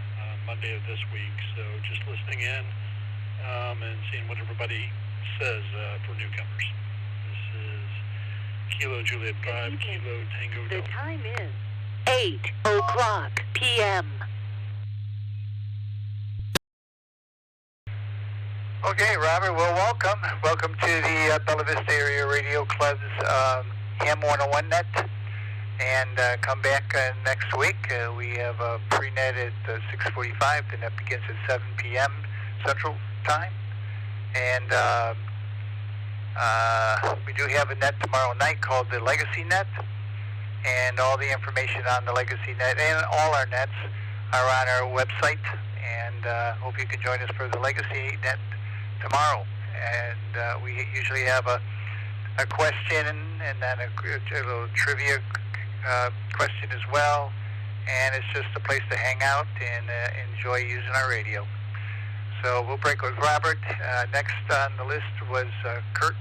P: Monday of this week. So just listening in and seeing what everybody says for newcomers. This is Kilo Juliet 5, Kilo Tango Delta.
E: The time is 8 o'clock p.m.
I: Okay, Robert, well, welcome. Welcome to the Bella Vista Area Radio Club's Ham 101 net. And come back next week. We have a pre-net at 6:45. The net begins at 7 p.m. Central Time. And
A: We do have a net tomorrow night called the Legacy Net, and all the information on the Legacy Net and all our nets are on our website, and hope you can join us for the Legacy Net tomorrow. And we usually have a question and then a little trivia question as well, and it's just a place to hang out and enjoy using our radio. So we'll break with Robert. Next on the list was Kurt,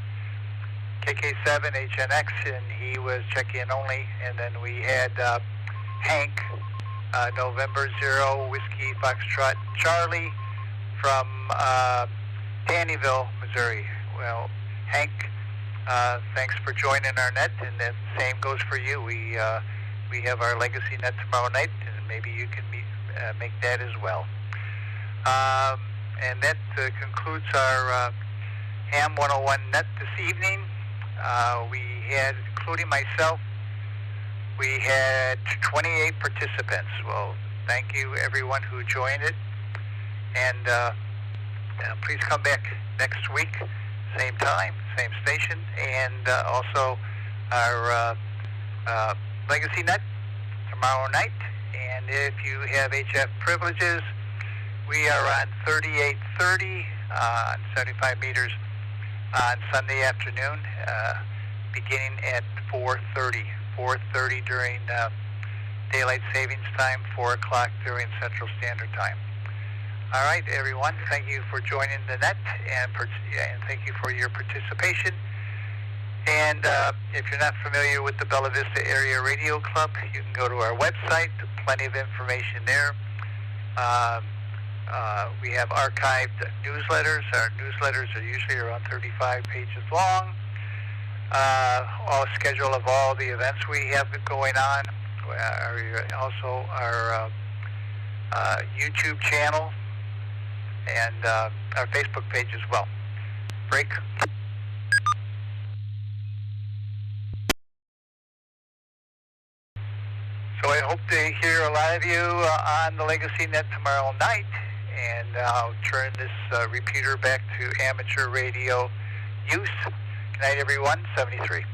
A: KK7HNX, and he was check-in only. And then we had Hank, November 0, Whiskey Foxtrot Charlie from Dannyville, Missouri. Well, Hank, thanks for joining our net, and the same goes for you. We have our Legacy Net tomorrow night, and maybe you can make that as well. And that concludes our Ham 101 net this evening. We had, including myself, we had 28 participants. Well, thank you everyone who joined it, and please come back next week, same time, same station, and also our Legacy Net tomorrow night. And if you have HF privileges, we are on 3830 on 75 meters on Sunday afternoon, beginning at 4:30. 4:30 during Daylight Savings Time, 4 o'clock during Central Standard Time. All right, everyone, thank you for joining the net, and thank you for your participation. And if you're not familiar with the Bella Vista Area Radio Club, you can go to our website. Plenty of information there. We have archived newsletters. Our newsletters are usually around 35 pages long. All schedule of all the events we have going on. Also our YouTube channel and our Facebook page as well. Break. So I hope to hear a lot of you on the Legacy Net tomorrow night, and I'll turn this repeater back to amateur radio use. Good night, everyone. 73.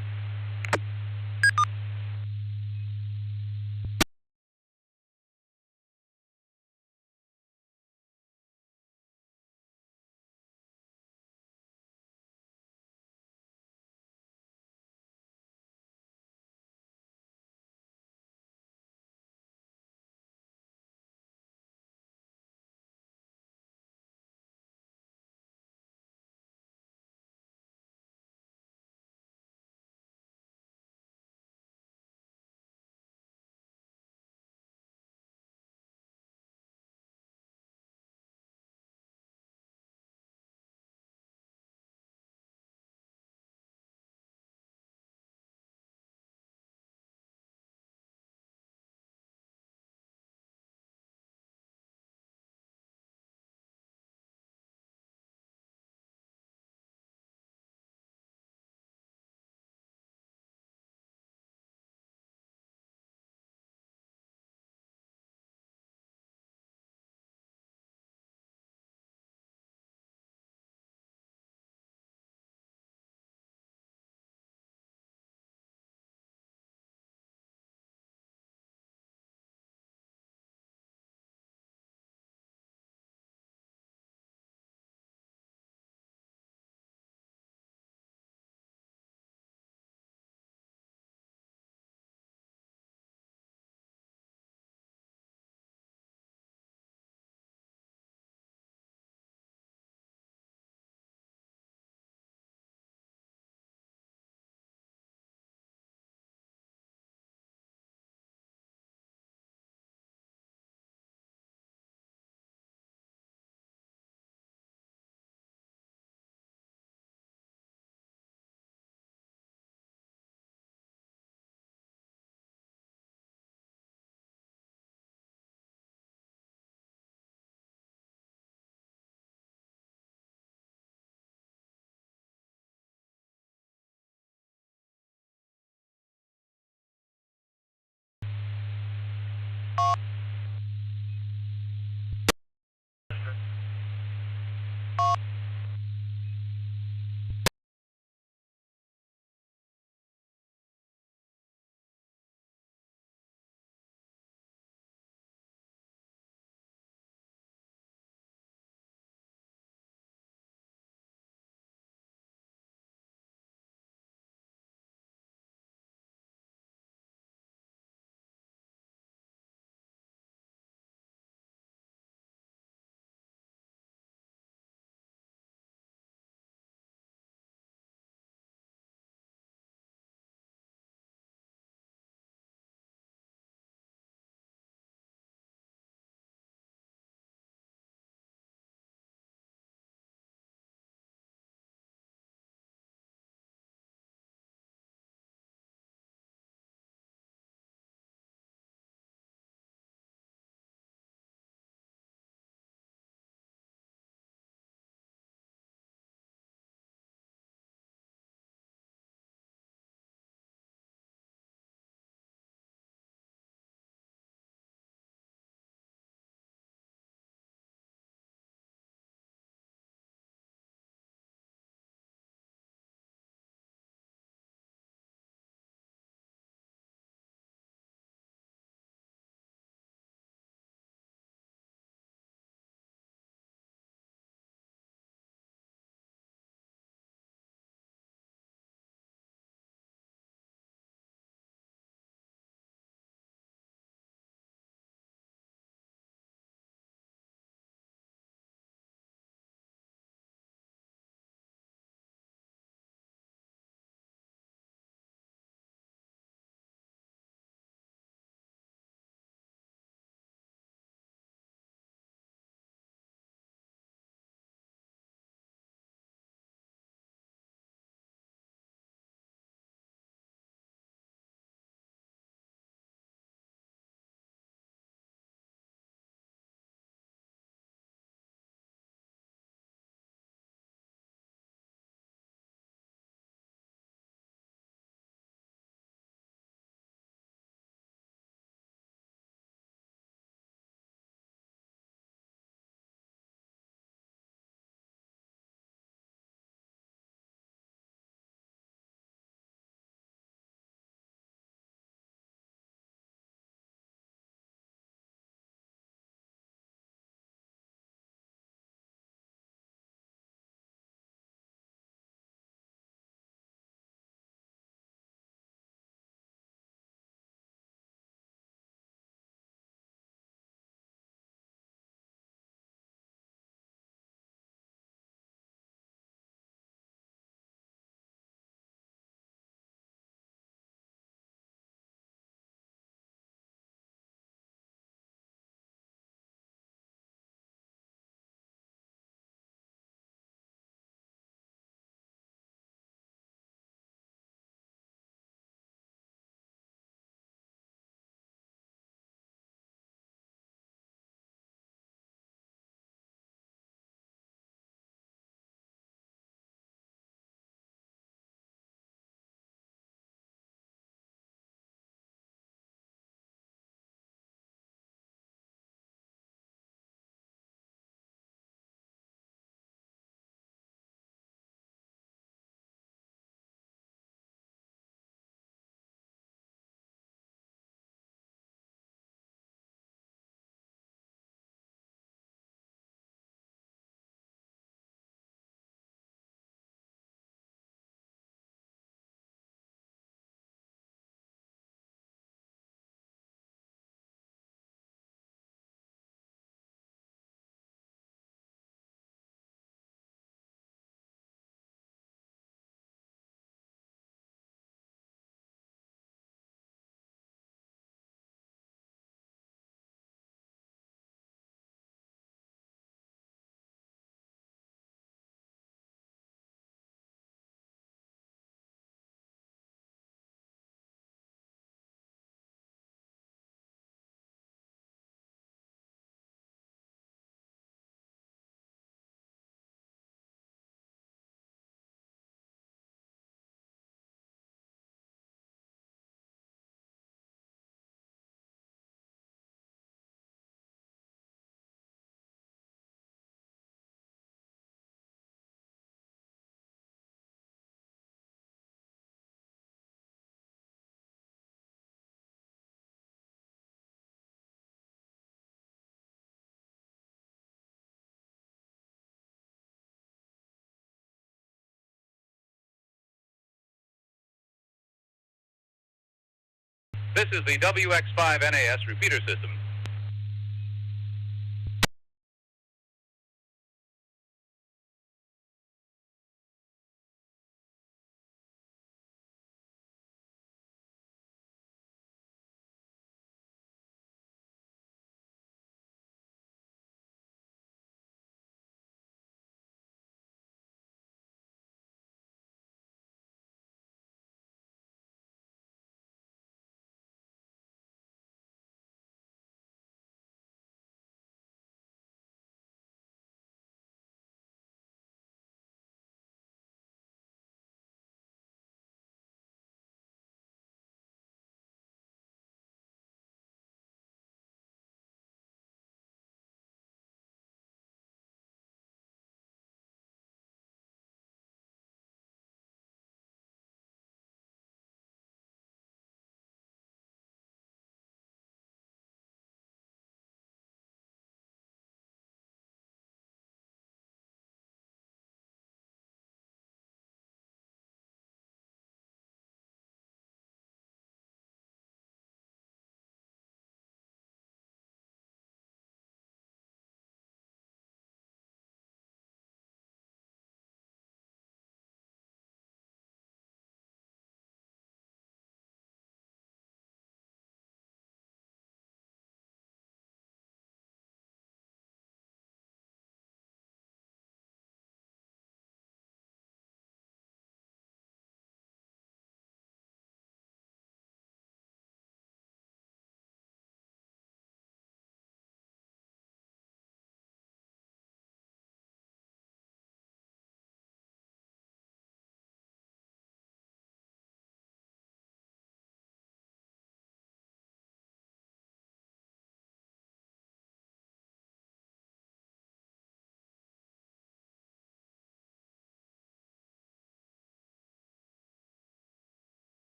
R: This is the WX5 NAS repeater system.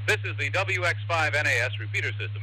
R: This is the WX5 NAS repeater system.